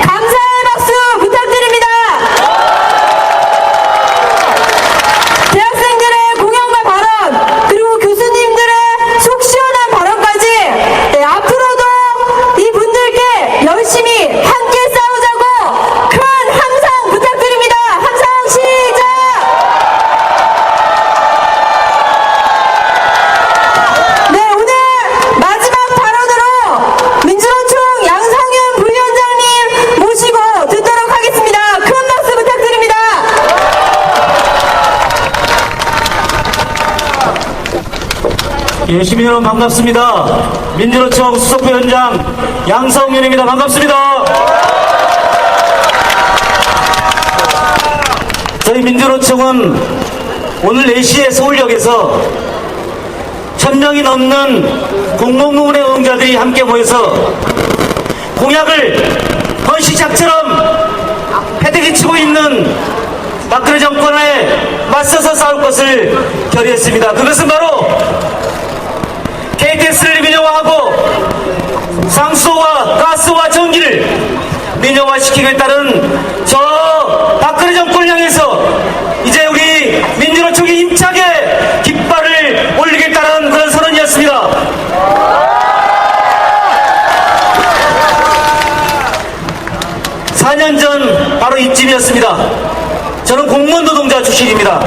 감사의 박수 부탁드립니다. 대학생들의 공연과 발언, 그리고 교수님들의 속 시원한 발언까지, 네, 앞으로도 이 분들께 열심히 함께 싸우자고 큰 함성 부탁드립니다. 함성 시작! 네, 오늘 마지막 발언으로 민주노총 양성윤 부위원장님 모시고 듣도록 하겠습니다. 큰 박수 부탁드립니다. 예, 시민 여러분 반갑습니다. 민주노총 수석부위원장 양성윤입니다. 반갑습니다. 저희 민주노총은 오늘 4시에 서울역에서 1000명이 넘는 공공부문의 응원자들이 함께 모여서 공약을 헌시작처럼 패대기치고 있는 박근혜 정권에 맞서서 싸울 것을 결의했습니다. 그것은 바로 KTX를 민영화하고 상수와 가스와 전기를 민영화시키겠다는 저 박근혜 정권을 향해서 이제 우리 민주노총이 힘차게 깃발을 올리겠다는 그런 선언이었습니다. 4년 전 바로 이쯤이었습니다. 저는 공무원 노동자 출신입니다.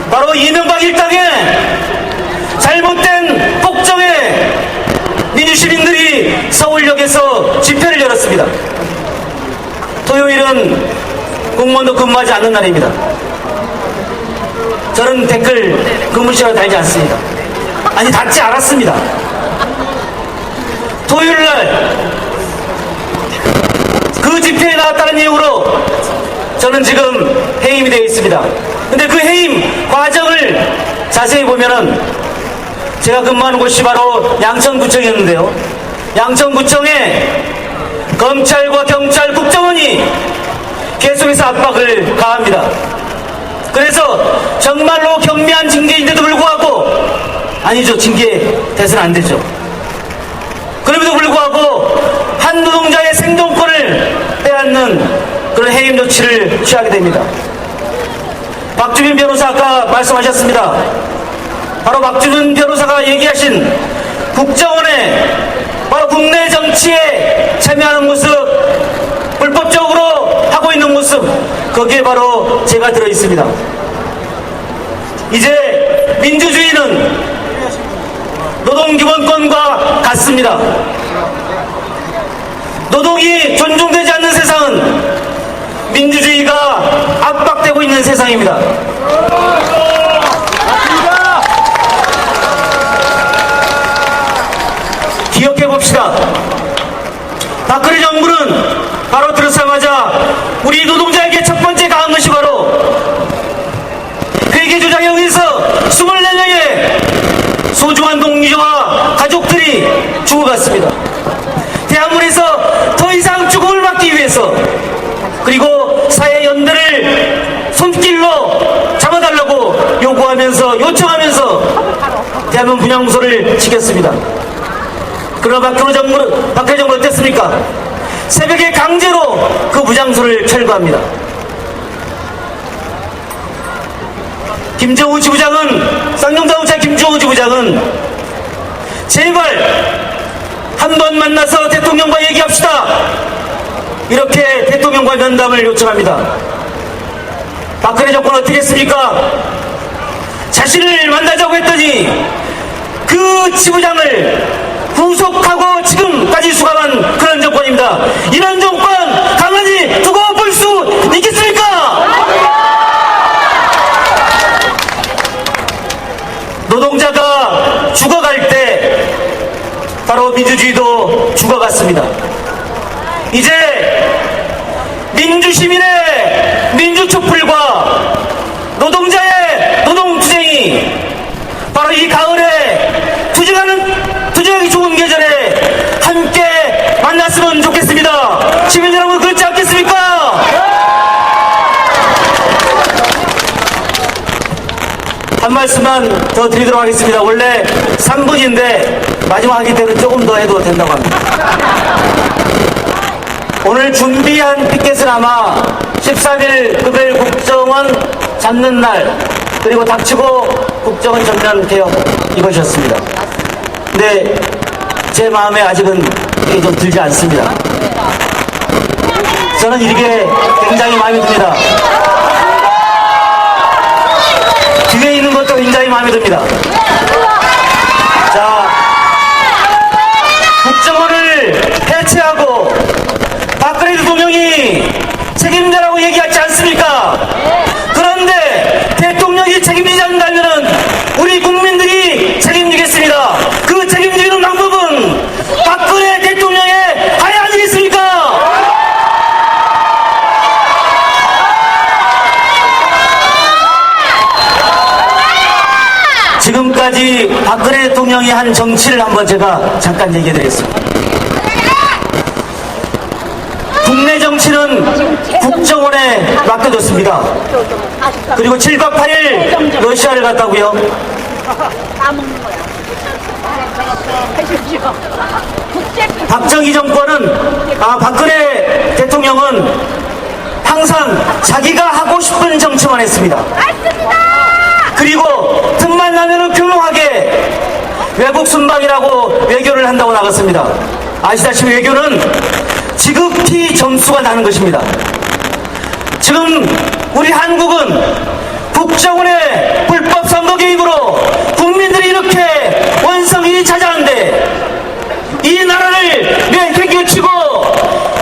바로 이명박 일당의 잘못된 폭정에 민주시민들이 서울역에서 집회를 열었습니다. 토요일은 공무원도 근무하지 않는 날입니다. 저는 댓글 근무시간에 달지 않습니다. 아니, 닿지 않았습니다. 토요일날 그 집회에 나왔다는 이유로 저는 지금 해임이 되어 있습니다. 근데 그 해임 과정을 자세히 보면은 제가 근무하는 곳이 바로 양천구청이었는데요. 양천구청에 검찰과 경찰, 국정원이 계속해서 압박을 가합니다. 그래서 정말로 경미한 징계인데도 불구하고, 아니죠, 징계 돼서는 안 되죠. 그럼에도 불구하고 한 노동자의 생존권을 빼앗는 그런 해임 조치를 취하게 됩니다. 박주민 변호사 아까 말씀하셨습니다. 바로 박주민 변호사가 얘기하신 국정원의 바로 국내 정치에 참여하는 모습, 불법적으로 하고 있는 모습, 거기에 바로 제가 들어있습니다. 이제 민주주의는 노동기본권과 같습니다. 노동이 존중되지 않는 세상은 민주주의가 압박되고 있는 세상입니다. 기억해봅시다. 박근혜 정부는 바로 들어서자마자 우리 노동자에게 첫 번째 가한 것이 바로 회계 조작에 의해서 24명의 소중한 동료와 가족들이 죽어갔습니다. 대한민국에서 더 이상 죽음을 막기 위해서, 그리고 사회연대를 손길로 잡아달라고 요구하면서, 요청하면서 대한민국 분향소를 지켰습니다. 그러나 박근혜 정부는 어땠습니까? 새벽에 강제로 그 무장소를 철거합니다. 김정우 지부장은, 쌍용자동차 김정우 지부장은 제발 한 번 만나서 대통령과 얘기합시다, 이렇게 대통령과 면담을 요청합니다. 박근혜 정권은 어떻게 했습니까? 자신을 만나자고 했더니 그 지부장을 구속하고 지금까지 수감한 그런 정권입니다. 이런 정권 가만히 두고 볼 수 있겠습니까? 노동자가 죽어갈 때 바로 민주주의도 죽어갔습니다. 이제 민주시민의 민주촛불과 노동자의 노동투쟁이 바로 이 가을에 투쟁하기 좋은 계절에 함께 만났으면 좋겠습니다. 시민 여러분, 그렇지 않겠습니까? 한 말씀만 더 드리도록 하겠습니다. 원래 3분인데 마지막 하기 때문에 조금 더 해도 된다고 합니다. 오늘 준비한 피켓은 아마 13일 금요일 국정원 잡는 날, 그리고 닥치고 국정원 전면 개혁, 이것이었습니다. 근데 제 마음에 아직은 이게 좀 들지 않습니다. 저는 이게 굉장히 마음에 듭니다. 뒤에 있는 것도 굉장히 마음에 듭니다. 자, 국정원을 해체하고 박근혜 대통령이 책임자라고 얘기하지 않습니까? 그런데 대통령이 책임지지 않는다면 우리 국민들이 책임지겠습니다. 그 책임지는 방법은 박근혜 대통령의 하야 아니겠습니까? 지금까지 박근혜 대통령이 한 정치를 한번 제가 잠깐 얘기해 드리겠습니다. 국내 정치는 국정원에 맡겨뒀습니다. 그리고 7박 8일 러시아를 갔다고요. 박정희 정권은, 박근혜 대통령은 항상 자기가 하고 싶은 정치만 했습니다. 그리고 틈만 나면은 교묘하게 외국 순방이라고 외교를 한다고 나갔습니다. 아시다시피 외교는 지극히 점수가 나는 것입니다. 지금 우리 한국은 국정원의 불법 선거 개입으로 국민들이 이렇게 원성이 찾아하는데 이 나라를 내팽개치고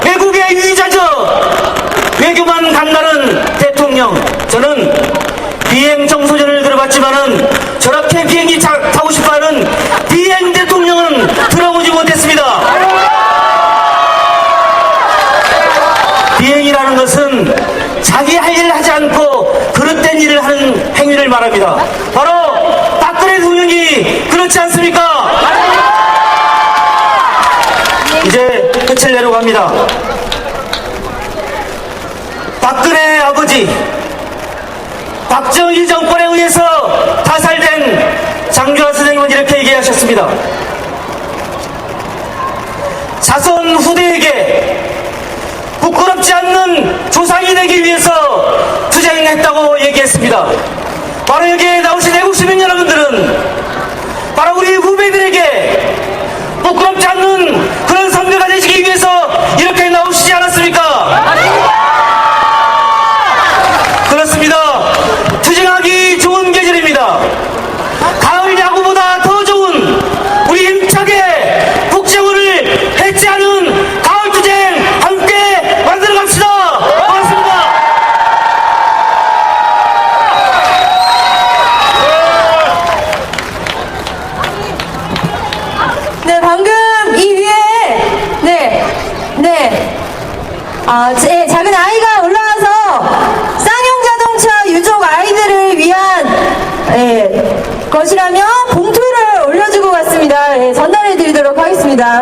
외국의 유의자적 외교만 간다는 대통령, 저는 비행 청소년을 들어봤지만은 저렇게 비행기 타고 싶어하는 비행 대통령은 들어보지 못했습니다. 비행이라는 것은 자기 할 일을 하지 않고 그릇된 일을 하는 행위를 말합니다. 바로 박근혜 대통령이 그렇지 않습니까? 박정희 정권에 의해서 타살된 장주환 선생님은 이렇게 얘기하셨습니다. 자손 후대에게 부끄럽지 않는 조상이 되기 위해서 투쟁했다고 얘기했습니다. 바로 여기에 나오신 애국 시민 여러분들은 바로 우리 후배들에게 부끄럽지 않는 그런 선배가 되시기 위해서 이렇게 나오시지 않았습니까? 그렇습니다. 투쟁하기 좋은 계절입니다. 가을 야구보다 더 좋은 우리 힘차게 국정원을 해체하는 가을 투쟁 함께 만들어 갑시다. 고맙습니다. 네, 방금 이 위에, 작은 아이가 올라와서 쌍용 자동차 유족 아이들을 위한, 것이라며 봉투를 올려주고 갔습니다. 전달해 드리도록 하겠습니다.